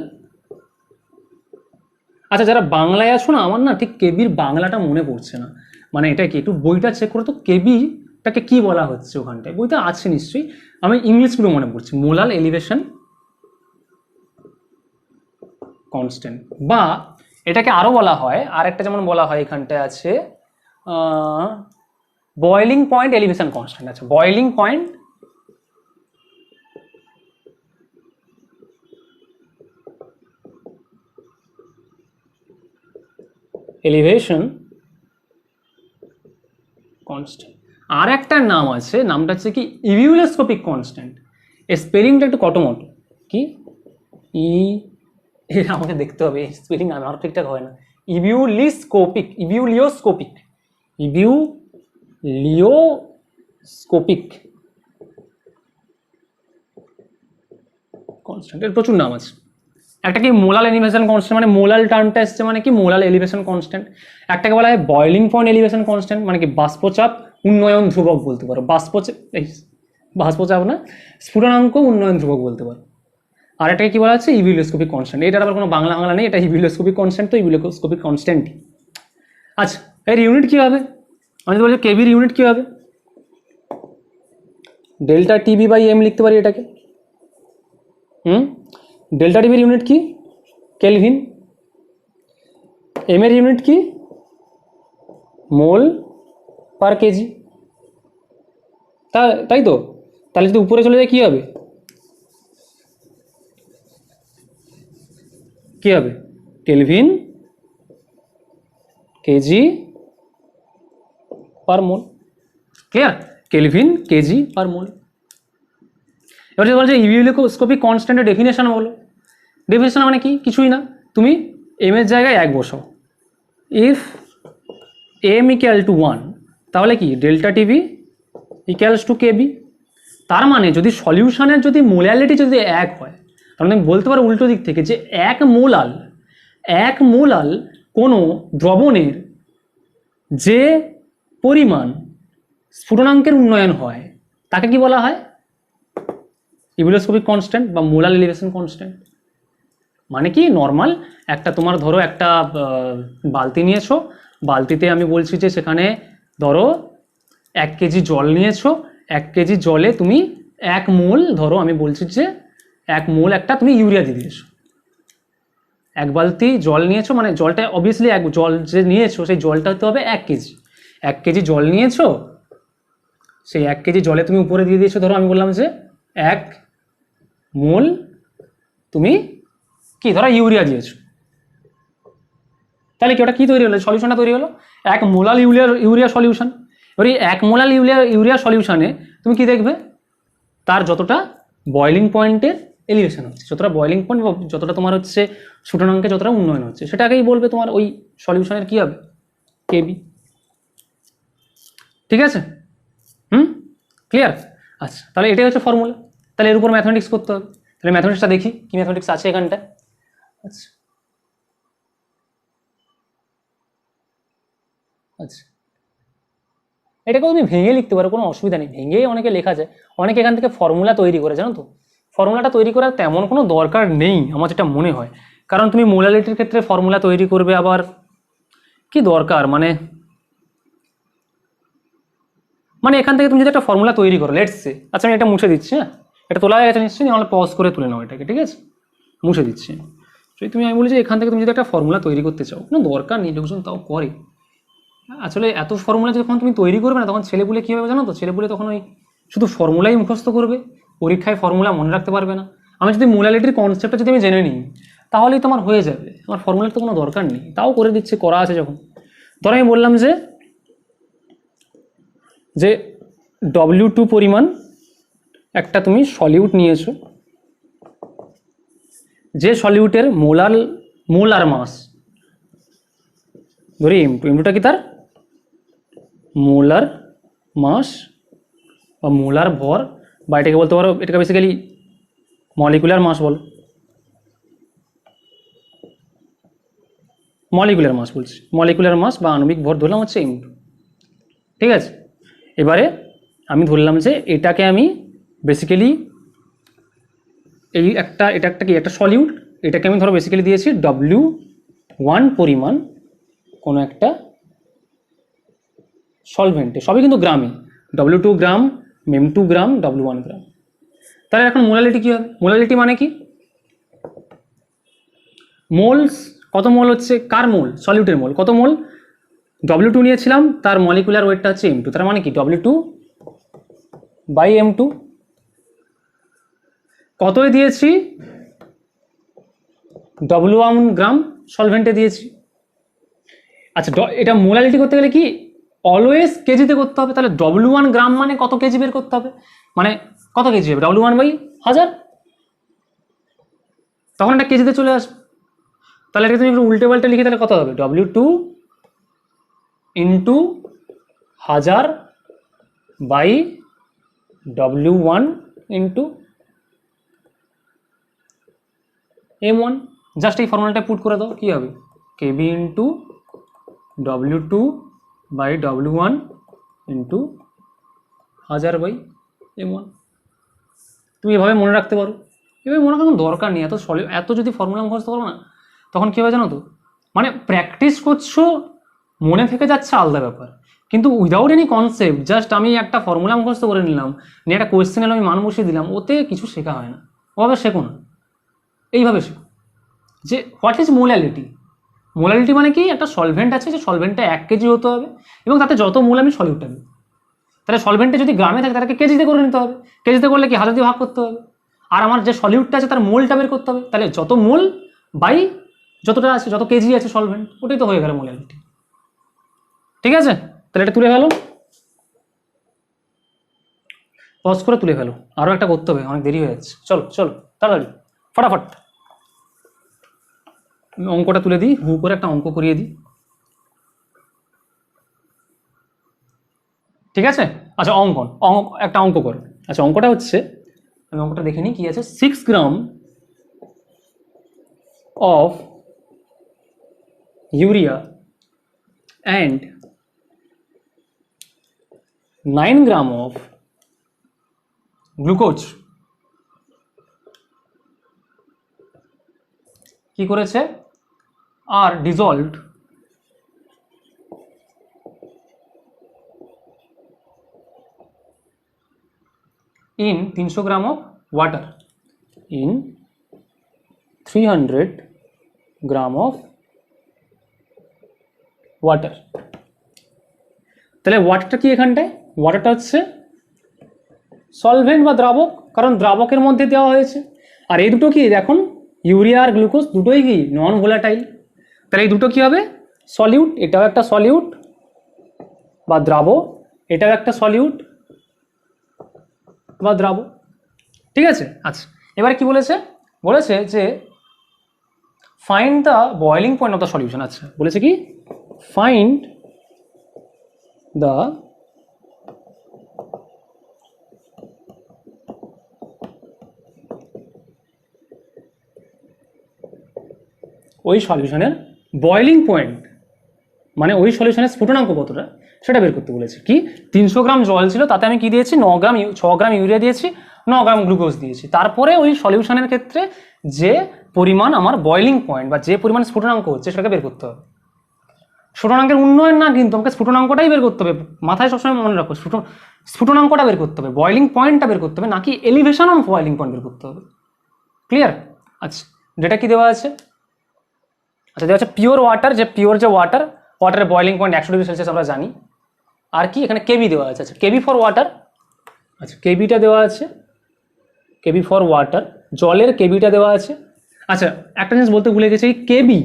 Speaker 1: আচ্ছা, যারা বাংলায় আছো না, আমার না ঠিক কেবির বাংলাটা মনে পড়ছে না, মানে এটা কি, একটু বইটা চেক করো তো, কেবিটাকে কি বলা হচ্ছে ওখানটায়, বইটা আছে নিশ্চয়ই, আমি ইংলিশগুলো মনে পড়ছি। মোলাল এলিভেশন কনস্ট্যান্ট, বা এটাকে আরও বলা হয়, আর একটা যেমন বলা হয় এখানটায় আছে বয়েলিং পয়েন্ট এলিভেশন কনস্ট্যান্ট। আচ্ছা, বয়েলিং পয়েন্ট এলিভেশন কনস্ট্যান্ট। আর একটা নাম আছে, নামটা হচ্ছে কি ইভিউলোস্কোপিক কনস্ট্যান্ট। এই স্পেলিংটা একটু কটমটো, কি আমাকে দেখতে হবে, স্পেলিং আমার ঠিকঠাক হয় না। ইভিউলিওস্কোপিক কনস্ট্যান্ট, এর প্রচুর নাম আছে। একটা কি মোলাল এলিভেশন কনস্ট্যান্ট, মানে মোলাল টার্মটা এসছে মানে কি মোলাল এলিভেশন কনস্ট্যান্ট। একটাকে বলা হয় বয়লিং পয়েন্ট এলিভেশন কনস্ট্যান্ট, মানে কি বাষ্পচাপ উন্নয়ন ধ্রুবক বলতে পারো, বাষ্পচাপ না, স্ফুটনাঙ্ক উন্নয়ন ধ্রুবক বলতে পারো। আর এটাকে কি বলা হচ্ছে ইভিউলোস্কোপিক কনস্ট্যান্ট। এটার আবার কোনো বাংলা নেই, এটা ইভিউলোস্কোপিক কনস্ট্যান্ট, তো ইভিউলোস্কোপিক কনস্ট্যান্ট। আচ্ছা, এর ইউনিট কী হবে? আমি যদি বলছি কেবির ইউনিট কী হবে, ডেল্টা টিবি বাই m লিখতে পারি এটাকে। ডেল্টা টিবির ইউনিট কি কেলভিন, m এর ইউনিট কি মোল পার কেজি, তাই তো। তাহলে যদি উপরে চলে যায় কি হবে, কেলভিন কেজি পার মোল। ক্লিয়ার? কেলভিন কেজি পার মোল। এবার যদি বলছে ইভিউলোস্কোপিক কনস্ট্যান্টের ডেফিনেশন বলো। ডেফিনেশন মানে কি, কিছুই না, তুমি m এর জায়গায় 1 বসাও। ইফ m ইকুয়াল টু 1, তাহলে কি ডেল্টা টিবি ইকুয়ালস টু কেবি। তার মানে যদি সলিউশনের যদি মোলালিটি যদি 1 হয়, তাহলে আমি বলতে পারো উল্টো দিক থেকে যে 1 মোলাল কোনো দ্রবণের যে পরিমাণ স্ফুটনাঙ্কের উন্নয়ন হয় তাকে কি বলা হয়? ইবুলোস্কোপিক কনস্ট্যান্ট বা মোলার এলিভেশন কনস্ট্যান্ট। মানে কি, নর্মাল একটা তোমার ধরো একটা বালতি নিয়েছো, বালতিতে আমি বলছি যে সেখানে ধরো 1 কেজি জল নিয়েছো, 1 কেজি জলে তুমি 1 মোল, ধরো আমি বলছি যে 1 মোল একটা তুমি ইউরিয়া দিয়ে দিয়েছো। 1 বালতি জল নিয়েছো, মানে জলটা অবভিয়াসলি জল যে নিয়েছো সেই জলটা হতে হবে 1 কেজি। 1 কেজি জল নিয়েছো, সেই 1 কেজি জলে তুমি উপরে দিয়ে দিয়েছো, ধরো আমি বললাম যে 1 মোল তুমি কি ধরো ইউরিয়া দিয়েছো। তাহলে কি ওটা কি তৈরি হলো? সলিউশনটা তৈরি হলো 1 মোলাল ইউরিয়া সলিউশন। এবার এই 1 মোলাল ইউরিয়া সলিউশনে তুমি কি দেখবে? তার যতটা বয়লিং পয়েন্টের এলিভেশন হচ্ছে, যতটা বয়লিং পয়েন্ট বা যতটা তোমার হচ্ছে স্ফুটনাঙ্কে যতটা উন্নয়ন হচ্ছে, সেটাকেই বলবে তোমার ওই সলিউশনের কি হবে? কেবি। ঠিক আছে? ক্লিয়ার? আচ্ছা, তাহলে এটাই হচ্ছে ফর্মুলা। তাহলে এর উপর ম্যাথমেটিক্স করতে হবে। তাহলে ম্যাথমেটিক্সটা দেখি কি ম্যাথমেটিক্স আছে এখানটায়। আচ্ছা আচ্ছা, এটাকেও তুমি ভেঙে লিখতে পারো, কোনো অসুবিধা নেই, ভেঙেই অনেকে লেখা যায়। অনেকে এখান থেকে ফর্মুলা তৈরি করে, জানো তো? ফর্মুলাটা তৈরি করার তেমন কোনো দরকার নেই আমার যেটা মনে হয়, কারণ তুমি মোলালিটির ক্ষেত্রে ফর্মুলা তৈরি করবে, আবার কি দরকার মানে মানে এখান থেকে তুমি যদি একটা ফর্মুলা তৈরি করো, লেটস সে, আচ্ছা আমি এটা মুছে দিচ্ছি, হ্যাঁ এটা তোলা হয়ে গেছে নিশ্চয়ই, নাহলে পজ করে তুলে নাও এটাকে, ঠিক আছে? মুছে দিচ্ছি। যদি তুমি, আমি বলি যে এখান থেকে তুমি যদি একটা ফর্মুলা তৈরি করতে চাও, কোনো দরকার নেই, লোকজন তাও করে। আসলে এত ফর্মুলা যখন তুমি তৈরি করবে না, তখন ছেলেপুলে কী হবে জানো তো? ছেলেপুলে তখন ওই শুধু ফর্মুলাই মুখস্থ করবে, পরীক্ষায় ফর্মুলা মনে রাখতে পারবে না। আমি যদি মোলালিটির কনসেপ্টটা যদি আমি জেনে নিই, তাহলেই তোমার হয়ে যাবে, আমার ফর্মুলার তো কোনো দরকার নেই। তাও করে দিচ্ছে, করা আছে যখন। ধরো আমি বললাম যে যে W2 পরিমাণ একটা তুমি সলিউট নিয়েছো, যে সলিউটের মোলার মাস ধরি M2, M2টা কি তার মোলার মাস বা মোলার ভর, বা এটাকে বলতে পারো, এটাকে বেসিক্যালি মলিকুলার মাস বল, মলিকুলার মাস বলছি, মলিকুলার মাস বা আণবিক ভর ধরলাম হচ্ছে M2। ঠিক আছে, এবারে আমি ধরলাম যে এটাকে আমি বেসিক্যালি এটা একটা কি একটা সলিউট, এটাকে আমি ধরো বেসিক্যালি দিয়েছি W1 পরিমাণ কোনো একটা সলভেন্টে, সবই কিন্তু গ্রামে, W2 গ্রাম, M2 গ্রাম, W1 গ্রাম। তাহলে এখন মোলালিটি কী হবে? মোলালিটি মানে কি? মোলস, কত মোল হচ্ছে, কার মোল? সলিউটের মোল। কত মোল? W2 নিয়েছিলাম, তার মলিকুলার ওয়েটটা হচ্ছে M2, তার মানে কি W2 বাই M2। কতই দিয়েছি? W1 গ্রাম সলভেন্টে দিয়েছি। আচ্ছা, এটা মোলালিটি করতে গেলে কি অলওয়েজ কেজিতে করতে হবে, তাহলে W1 গ্রাম মানে কত কেজি বের করতে হবে, মানে কত কেজি হবে W1 বাই 1000, তখন এটা কেজিতে চলে আসবে। তাহলে এটা তুমি একটু উল্টে পাল্টে লিখে তাহলে কত হবে? W2 into 1000 by W1 into M1। Just এই ফর্মুলাটা পুট করে দাও, কী হবে? KB into W2 by W1 into 1000 by M1। তুমি এভাবে মনে রাখতে পারো। এভাবে মনে রাখার কোনো দরকার নেই, এত যদি ফর্মুলা মুখস্থ করো না, তখন কী হবে জানো তো? মানে প্র্যাকটিস করছো, মনে থেকে যাচ্ছে আলাদা ব্যাপার, কিন্তু উইদাউট এনি কনসেপ্ট, জাস্ট আমি একটা ফর্মুলা মুখস্থ করে নিলাম, নিয়ে একটা কোয়েশ্চেন এলো, আমি মান বসিয়ে দিলাম, ওতে কিছু শেখা হয় না। ওভাবে শেখো না, এইভাবে শেখো যে হোয়াট ইজ মোলালিটি। মোলালিটি মানে কি, একটা সলভেন্ট আছে, যে সলভেন্টটা 1 কেজি হতে হবে এবং তাতে যত মোল আমি সলিউট হবে। তাহলে সলভেন্টে যদি গ্রামে থাকে তাকে কেজিতে করে নিতে হবে, কেজিতে করলে কি 1000 দিয়ে ভাগ করতে হবে, আর আমার যে সলিউটটা আছে তার মোলটা বের করতে হবে, তাহলে যত মোল বাই যতটা আছে, যত কেজি আছে সলভেন্ট, ওটাই তো হয়ে গেল মোলালিটি। ঠিক আছে, তাহলে এটা তুলে ফেলো, পজ করে তুলে ফেলো, আরও একটা করতে হবে, অনেক দেরি হয়ে যাচ্ছে। চলো চলো তাড়াতাড়ি ফটাফট অঙ্কটা তুলে দিই, হু করে একটা অঙ্ক করিয়ে দিই। ঠিক আছে, আচ্ছা একটা অঙ্ক করো। আচ্ছা, অঙ্কটা হচ্ছে, আমি অঙ্কটা দেখে নিই কি আছে। 6 gram of urea and 9 gram of glucose কি করেছে, আর dissolved in 300 gram of water, in 300 gram of water. তাহলে ওয়াটারটা কি এখানটায়, ওয়াটারটা হচ্ছে সলভেন্ট বা দ্রাবক, কারণ দ্রাবকের মধ্যে দেওয়া হয়েছে। আর এই দুটো কি দেখুন, ইউরিয়া আর গ্লুকোজ দুটোই কি নন ভোলাটাইল, তাহলে এই দুটো কি হবে সলিউট, এটাও একটা সলিউট বা দ্রাব, এটাও একটা সলিউট বা দ্রাব, ঠিক আছে। আচ্ছা এবারে কি বলেছে, বলেছে যে find the boiling point of the solution. আচ্ছা বলেছে কি ফাইন্ড দ্য ওই সলিউশনের বয়েলিং পয়েন্ট, মানে ওই সলিউশনের স্ফুটনাঙ্ক কতটা সেটা বের করতে বলেছে। কি 300 গ্রাম জল ছিল, তাতে আমি কি দিয়েছি 6 গ্রাম ইউরিয়া দিয়েছি, 9 গ্রাম গ্লুকোজ দিয়েছি, তারপরে ওই সলিউশনের ক্ষেত্রে যে পরিমাণ আমার বয়েলিং পয়েন্ট বা যে পরিমাণ স্ফুটনাঙ্ক হচ্ছে সেটাকে বের করতে হবে। স্ফুটনাঙ্কের উন্নয়ন না, কিন্তু আমাকে স্ফুটনাঙ্কটাই বের করতে হবে, মাথায় সবসময় মনে রাখো স্ফুটনাঙ্কটা বের করতে হবে, বয়েলিং পয়েন্টটা বের করতে হবে, নাকি এলিভেশন অফ বয়েলিং পয়েন্ট বের করতে হবে। ক্লিয়ার? আচ্ছা যেটা কি দেওয়া আছে, আচ্ছা দেওয়া আছে পিওর ওয়াটার, যে পিওর যে ওয়াটারের বয়েলিং পয়েন্ট 100 ডিগ্রি সেলসিয়াস আমরা জানি। আর কি এখানে কেবি দেওয়া আছে, আচ্ছা কেবি ফর ওয়াটার, আচ্ছা কেবিটা দেওয়া আছে, কেবি ফর ওয়াটার, জলের কেবিটা দেওয়া আছে। আচ্ছা একটা জিনিস বলতে ভুলে গেছি, এই কেবি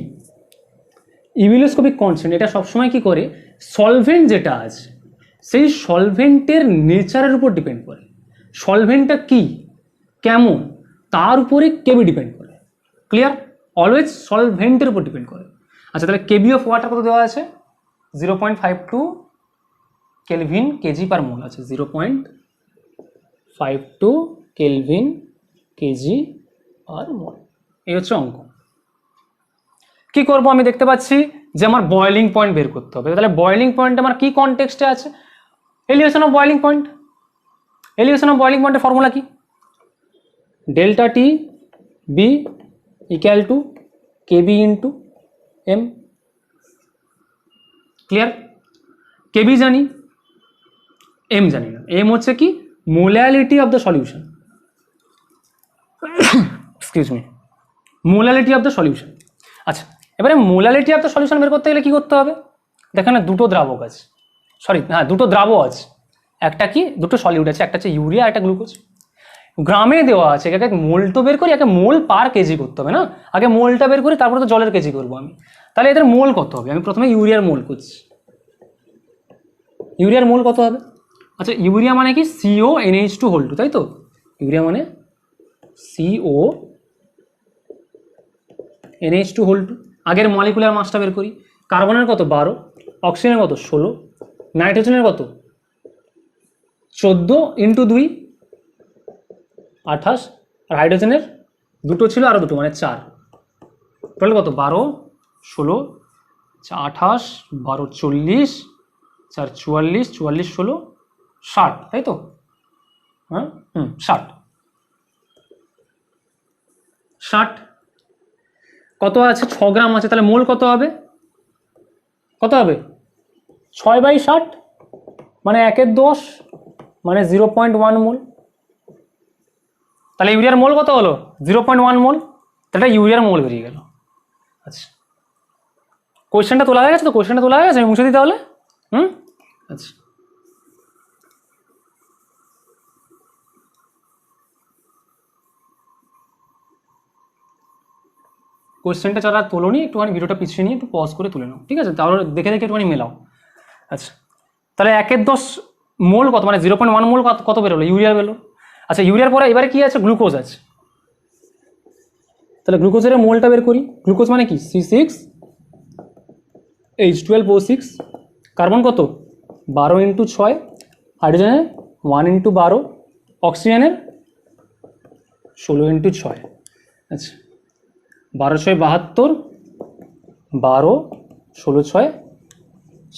Speaker 1: ইভিলোস্কোপিক কনস্ট্যান্ট, এটা সবসময় কি করে সলভেন্ট যেটা আছে সেই সলভেন্টের নেচারের উপর ডিপেন্ড করে, সলভেন্টটা কি কেমন তার উপরে কেবি ডিপেন্ড করে। ক্লিয়ার? অলওয়েজ সলভেন্টের উপর ডিপেন্ড করে। আচ্ছা তাহলে কেবি অফ ওয়াটার কত দেওয়া আছে 0.52 কেলভিন কেজি পার মোল, আছে 0.52 কেলভিন কেজি পার মোল, এই হচ্ছে অঙ্ক। কি করব আমি দেখতে পাচ্ছি যে আমার বয়েলিং পয়েন্ট বের করতে হবে, তাহলে বয়েলিং পয়েন্ট আমার কি কনটেক্সটে আছে, elevation of boiling point, elevation of boiling পয়েন্টের ফর্মুলা কি delta T B equal to KB into M. Clear? K B জানি, এম জানি না, এম হচ্ছে কি molality of the solution, excuse me, molality of the solution. আচ্ছা এবারে মোলালিটি অফ দ্য সলিউশন বের করতে গেলে কি করতে হবে, দেখেন দুটো দ্রাবক আছে, সরি হ্যাঁ দুটো দ্রাব আছে, একটা কি দুটো সলিউট আছে, একটা হচ্ছে ইউরিয়া একটা গ্লুকোজ। গ্রামে দেওয়া আছে, একে মোল তো বের করি, একে মোল পার কেজি করতে হবে না, আগে মোলটা বের করি তারপরে তো জলের কেজি করবো আমি। তাহলে এদের মোল কত হবে, আমি প্রথমে ইউরিয়ার মোল করছি, ইউরিয়ার মোল কত হবে, আচ্ছা ইউরিয়া মানে কি CONH2 হোল টু, তাই তো, ইউরিয়া মানে CONH2 হোল টু। আগের মলিকুলার মাসটা বের করি, কার্বনের কত 12, অক্সিজেনের কত 16, নাইট্রোজেনের কত 14 ইন্টু 2 28, আর হাইড্রোজেনের দুটো ছিল আরও দুটো মানে 4, টোটাল কত 12 16 28 12 40 4 44 44 16 60, তাই তো, হ্যাঁ 60 কত আছে 6 গ্রাম আছে, তাহলে মোল কত হবে, কত হবে 6/60 মানে 1/10 মানে 0.1 মোল। তাহলে ইউরিয়ার মোল কত হলো 0.1 মোল, তাহলে ইউরিয়ার মোল বেরিয়ে গেল। আচ্ছা কোয়েশ্চেনটা তোলা হয়ে গেছে তো, কোয়েশ্চেনটা তোলা হয়ে গেছে, আমি মুছে দিই তাহলে। আচ্ছা কোয়েশ্চেনটা যারা তোলোনি একটুখানি ভিডিওটা পিছিয়ে নিয়ে একটু পজ করে তুলে নাও, ঠিক আছে, তাহলে দেখে দেখে একটুখানি মেলাও। আচ্ছা তাহলে 1/10 মোল কত মানে 0.1 মোল কত বেরোলো, ইউরিয়া বেরোলো। আচ্ছা ইউরিয়ার পরে এবারে কি আছে গ্লুকোজ আছে, তাহলে গ্লুকোজের মোলটা বের করি, গ্লুকোজ মানে কি C6H12O6, কার্বন কত 12 ইন্টু 6, হাইড্রোজেনের 1 ইন্টু 12, অক্সিজেনের 16 ইন্টু 6। আচ্ছা 12 6 72, 12 16 6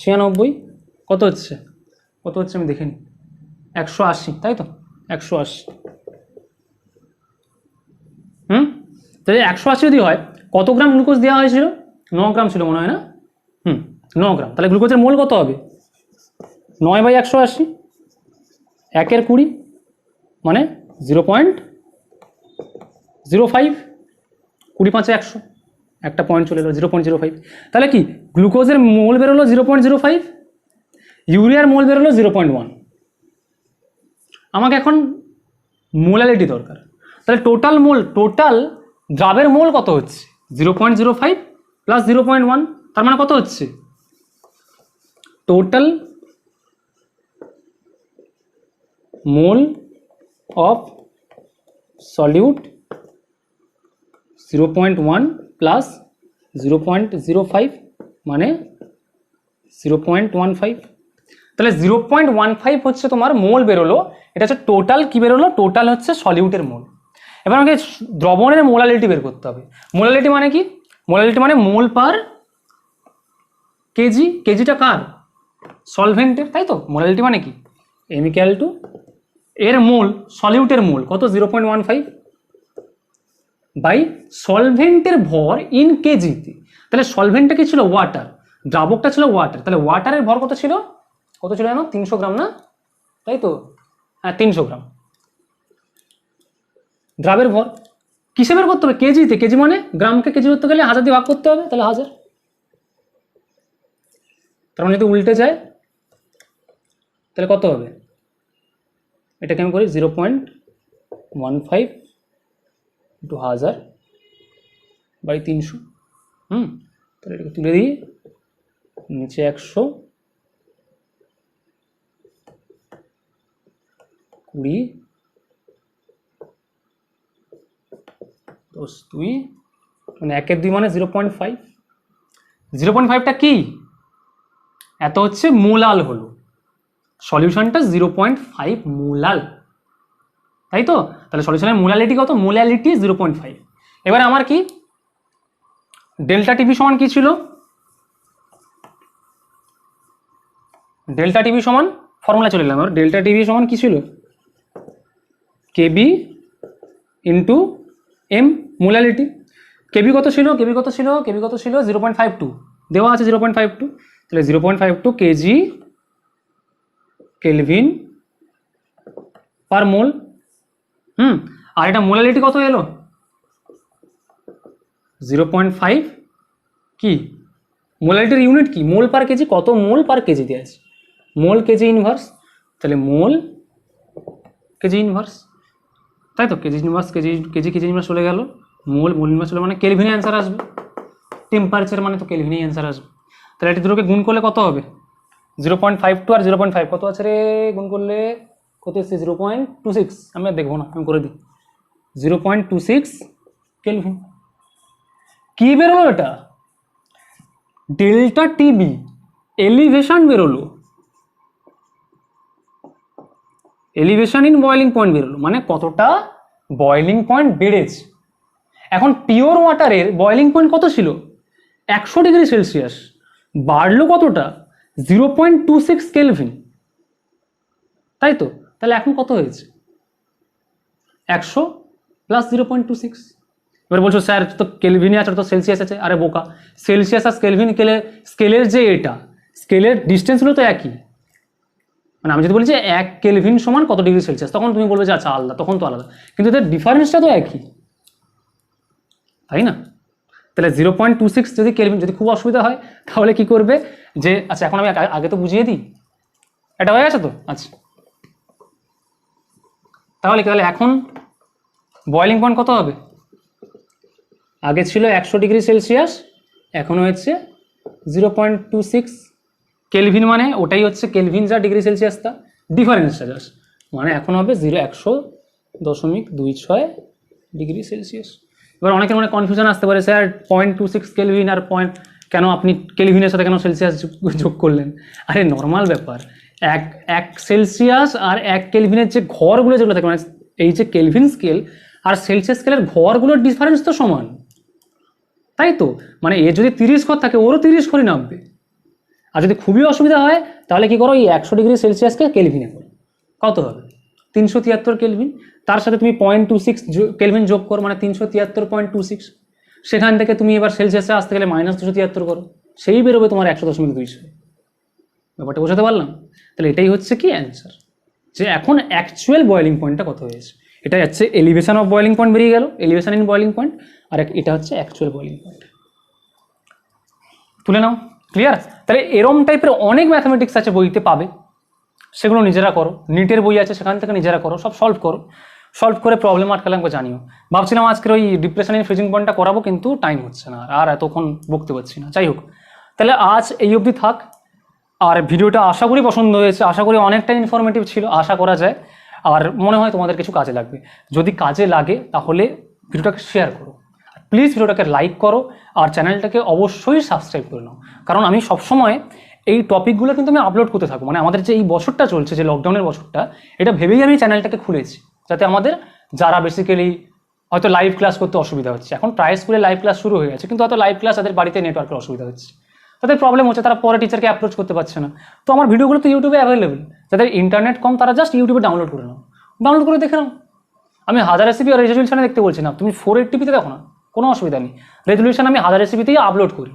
Speaker 1: 96, কত হচ্ছে আমি দেখে নিই, 180, তাই তো 180। তাহলে 180 যদি হয়, কত গ্রাম গ্লুকোজ দেওয়া হয়েছিল? 9 গ্রাম ছিল মনে হয় না? 9 গ্রাম। তাহলে গ্লুকোজের মোল কত হবে? 9/180, 1/20 মানে 0.05, 20×5=100, একটা পয়েন্ট চলে এলো 0.05। তাহলে কি গ্লুকোজের মোল বেরোলো 0.05, ইউরিয়ার মোল বেরোলো 0.1। আমাকে এখন মোলালিটি দরকার। তাহলে টোটাল দ্রাবের মোল কত হচ্ছে? 0.05 প্লাস 0.1, তার মানে কত হচ্ছে? Total mole of solute 0.1 plus 0.05 মানে 0.15। তাহলে 0.15 হচ্ছে তোমার মোল বেরোলো। এটা হচ্ছে টোটাল কি বেরোলো? টোটাল হচ্ছে সলিউটের মোল। এবার আমাকে দ্রবণের মোলালিটি বের করতে হবে। মোলালিটি মানে কি? মোলালিটি মানে মোল পার কেজি। কেজিটা কার? সলভেন্টের, তাই তো। মোলালিটি মানে কি? m এর মোল, সলিউটের মোল কত? 0.15 বাই সলভেন্টের ভর ইন কেজিতে। তাহলে সলভেন্টটা কি ছিল? ওয়াটার। দ্রাবকটা ছিল ওয়াটার। তাহলে ওয়াটারের ভর কত ছিল? কত ছিল জানো? 300 গ্রাম না, তাই তো? হ্যাঁ 300 গ্রাম। দ্রাবের ভর কিসে বের করতে হবে? কেজিতে। কেজি মানে গ্রামকে কেজি করতে গেলে 1000 দিয়ে ভাগ করতে হবে, তাহলে 1000। তার মানে যদি উল্টে যায় তাহলে কত হবে? এটাকে আমি করি 0.15 × 1000 বাই 300। তাহলে এটাকে তুলে দিই, নিচে 100, 20, 10 2 মানে 1/2 মানে 0.5। 0.5টা কি? এত হচ্ছে মোলাল হলো। সলিউশনটা 0.5 মোলাল, তাই তো। তাহলে সলিউশনের মোলালিটি কত? মোলালিটি 0.5। এবার আমার কি ডেল্টা টিভি সমান কি ছিল? ডেল্টা টিভি সমান ফর্মুলা চলে এলাম। ডেল্টা টিভি সমান কি ছিল? কেবি ইন্টু এম, মোলালিটি। কেবি কত ছিল? কেবি কত ছিল? কেবি কত ছিল? 0.52 দেওয়া আছে, 0.52। তাহলে 0.52 কেজি কেলভিন পার মোল। আর এটা মোলালিটি কত এলো? 0.5 কি মোলালিটির ইউনিট কি? মোল পার কেজি। কত মোল পার কেজি দেওয়া আছে? মোল কেজি ইনভার্স। তাহলে মোল কেজি ইনভার্স, তাই তো। কেজি ইনভার্স কেজি ইনভার্স চলে গেল। মোল ইনভার্স চলে মানে কেলভিনে অ্যান্সার আসবে। টেম্পারেচার মানে তো কেলভিনে অ্যান্সার আসবে। তাহলে এটা দুটোকে গুণ করলে কত হবে? 0.52 আর 0.5 কত আছে রে? গুণ করলে কত এসছে? 0.26। আমি আর দেখবো না, আমি করে দিই। 0.26 কেলভিন। কি বেরোলো? এটা ডেল্টা টিবি এলিভেশন বেরোলো। এলিভেশন ইন বয়লিং পয়েন্ট বেরোলো, মানে কতটা বয়লিং পয়েন্ট বেড়েছে। এখন পিওর ওয়াটারের বয়লিং পয়েন্ট কত ছিল? 100 ডিগ্রি সেলসিয়াস। বাড়লো কতটা? 0.26 কেলভিন, তাই তো। তাহলে এখন কত হয়েছে? 100 প্লাস 0.26। এবার বলছো স্যার তো কেলভিনে আছে, তো সেলসিয়াস আছে। আরে বোকা, সেলসিয়াস আর কেলভিন স্কেলের যে এটা স্কেলের ডিস্টেন্সগুলো তো একই। মানে আমি যদি বলি যে 1 কেলভিন সমান কত ডিগ্রি সেলসিয়াস, তখন তুমি বলবে যে আচ্ছা আলাদা, তখন তো আলাদা, কিন্তু এদের ডিফারেন্সটা তো একই, তাই না? তাহলে 0.26 যদি কেলভিন, যদি খুব অসুবিধা হয় তাহলে কি করবে যে আচ্ছা এখন আমি আগে তো বুঝিয়ে দিই। এটা হয়ে গেছে তো? আচ্ছা তাহলে এখন বয়লিং পয়েন্ট কত হবে? আগে ছিল 100 ডিগ্রি সেলসিয়াস, এখন হচ্ছে 0.26 কেলভিন। মানে ওটাই হচ্ছে কেলভিন যা ডিগ্রি সেলসিয়াস তা ডিফারেন্সটা জাস্ট, মানে এখন হবে 100.26 ডিগ্রি সেলসিয়াস। এবার অনেকের মনে কনফিউশন আসতে পারে, স্যার 0.26 কেলভিন আর কেন আপনি কেলভিনের সাথে কেন সেলসিয়াস যোগ করলেন? আরে নর্মাল ব্যাপার, এক সেলসিয়াস আর 1 কেলভিনের যে ঘরগুলো যেগুলো থাকে, মানে এই যে কেলভিন স্কেল আর সেলসিয়াস স্কেলের ঘরগুলোর ডিফারেন্স তো সমান, তাই তো। মানে এ যদি 30 ঘর থাকে ওরও 30 ঘরই নামবে। আর যদি খুবই অসুবিধা হয় তাহলে কি করো, এই 100 ডিগ্রি সেলসিয়াসকে কেলভিনে করো, কত হবে 373 কেলভিন, তার সাথে তুমি 0.26 কেলভিন যোগ করো, মানে 373.26। সেখান থেকে তুমি এবার সেলসিয়াসে আসতে গেলে -273 করো, সেই বেরোবে তোমার 100.26। ব্যাপারটা বোঝাতে পারলাম? তাহলে এটাই হচ্ছে কি অ্যান্সার, যে এখন অ্যাকচুয়াল বয়েলিং পয়েন্টটা কত হয়েছে। এটা হচ্ছে এলিভেশন অফ বয়েলিং পয়েন্ট বেরিয়ে গেল, এলিভেশন ইন বয়েলিং পয়েন্ট, আর এটা হচ্ছে অ্যাকচুয়াল বয়েলিং পয়েন্ট। তুলে নাও, ক্লিয়ার? তাহলে এরম টাইপের অনেক ম্যাথামেটিক্স আছে, বইতে পাবে, সেগুলো নিজেরা করো। নিটের বই আছে, সেখান থেকে নিজেরা করো, সব সলভ করো। সলভ করে প্রবলেম আটকালে আমাকে জানিও। ভাবছিলাম আজকের ওই ডিপ্রেশন ইন ফ্রিজিং পয়েন্টটা করাবো, কিন্তু টাইম হচ্ছে না, আর এতক্ষণ বকতে পারছি না। যাই হোক, তাহলে আজ এই অবধি থাক। আর ভিডিওটা আশা করি পছন্দ হয়েছে, আশা করি অনেকটা ইনফরমেটিভ ছিল, আশা করা যায়। আর মনে হয় তোমাদের কিছু কাজে লাগবে। যদি কাজে লাগে তাহলে ভিডিওটাকে শেয়ার করো, প্লিজ ভিডিওটাকে লাইক করো, আর চ্যানেলটাকে অবশ্যই সাবস্ক্রাইব করে নাও। কারণ আমি সবসময় এই টপিকগুলো কিন্তু আমি আপলোড করতে থাকবো, মানে আমাদের যে এই বছরটা চলছে, যে লকডাউনের বছরটা, এটা ভেবেই আমি চ্যানেলটাকে খুলেছি, যাতে আমাদের যারা বেসিক্যালি হয়তো লাইভ ক্লাস করতে অসুবিধা হচ্ছে, এখন প্রায় স্কুলে লাইভ ক্লাস শুরু হয়ে গেছে, কিন্তু হয়তো লাইভ ক্লাস তাদের বাড়িতে নেটওয়ার্কের অসুবিধা হচ্ছে, তাদের প্রবলেম হচ্ছে, তারা পরে টিচারকে অ্যাপ্রোচ করতে পারছে না। তো আমার ভিডিওগুলো তো ইউটিউবে অ্যাভেলেবেল, যাদের ইন্টারনেট কম তারা জাস্ট ইউটিউবে ডাউনলোড করে নাও, ডাউনলোড করে দেখে নাও। আমি 1000 এসিপি আর রেজলিউশনে দেখতে বলছি না, তুমি 480p-তে দেখো না, কোনো অসুবিধা নেই। রেজলিউশন আমি 1000 এসিপিতেই আপলোড করি,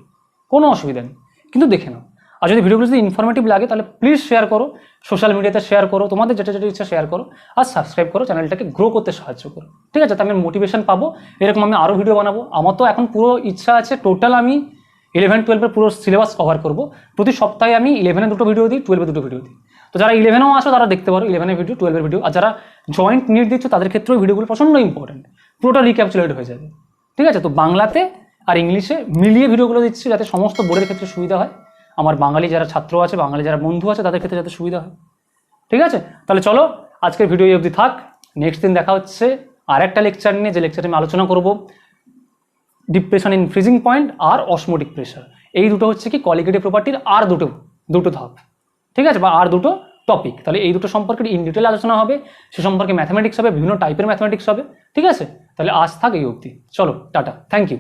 Speaker 1: কোনো অসুবিধা নেই, কিন্তু দেখে নাও। আর যদি ভিডিওগুলো যদি ইনফরমেটিভ লাগে তাহলে প্লিজ শেয়ার করো, সোশ্যাল মিডিয়াতে শেয়ার করো, তোমাদের যেটা যেটা ইচ্ছা শেয়ার করো, আর সাবস্ক্রাইব করো, চ্যানেলটাকে গ্রো করতে সাহায্য করো, ঠিক আছে? তো আমি মোটিভেশন পাবো, এরকম আমি আরও ভিডিও বানাবো। আমার তো এখন পুরো ইচ্ছা আছে টোটাল আমি 11-12 পুরো সিলেবাস কভার করবো। প্রতি সপ্তাহে আমি 11-এ দুটো ভিডিও দিই, 12-এ দুটো ভিডিও দিই। তো যারা 11-এও আসো তারা দেখতে পারো 11-এর ভিডিও, 12-এর ভিডিও। আর যারা জয়েন্ট নিট দিচ্ছ তাদের ক্ষেত্রেও ভিডিওগুলো প্রচণ্ড ইম্পর্টেন্ট, পুরোটা রিক্যাপচুলেট হয়ে যাবে, ঠিক আছে? তো বাংলাতে আর ইংলিশে মিলিয়ে ভিডিওগুলো দিচ্ছি, যাতে সমস্ত বোর্ডের ক্ষেত্রে সুবিধা হয়, আমার বাঙালি যারা ছাত্র আছে, বাঙালি যারা বন্ধু আছে, তাদের ক্ষেত্রে যাতে সুবিধা হয়, ঠিক আছে? তাহলে চলো আজকের ভিডিও অবধি থাক। নেক্সট দিন দেখা হচ্ছে আর একটা লেকচার নিয়ে, যে লেকচারে আমি আলোচনা করব ডিপ্রেশন ইন ফ্রিজিং পয়েন্ট আর অসমোটিক প্রেশার। এই দুটো হচ্ছে কি কোয়ালিটেটিভ প্রপার্টির আর দুটো ধাপ, ঠিক আছে? বা আর দুটো টপিক। তাহলে এই দুটো সম্পর্কে ইন ডিটেল আলোচনা হবে, সে সম্পর্কে ম্যাথামেটিক্স হবে, বিভিন্ন টাইপের ম্যাথামেটিক্স হবে, ঠিক আছে? তাহলে আজ থাক এই অবধি, চলো টাটা, থ্যাংক ইউ।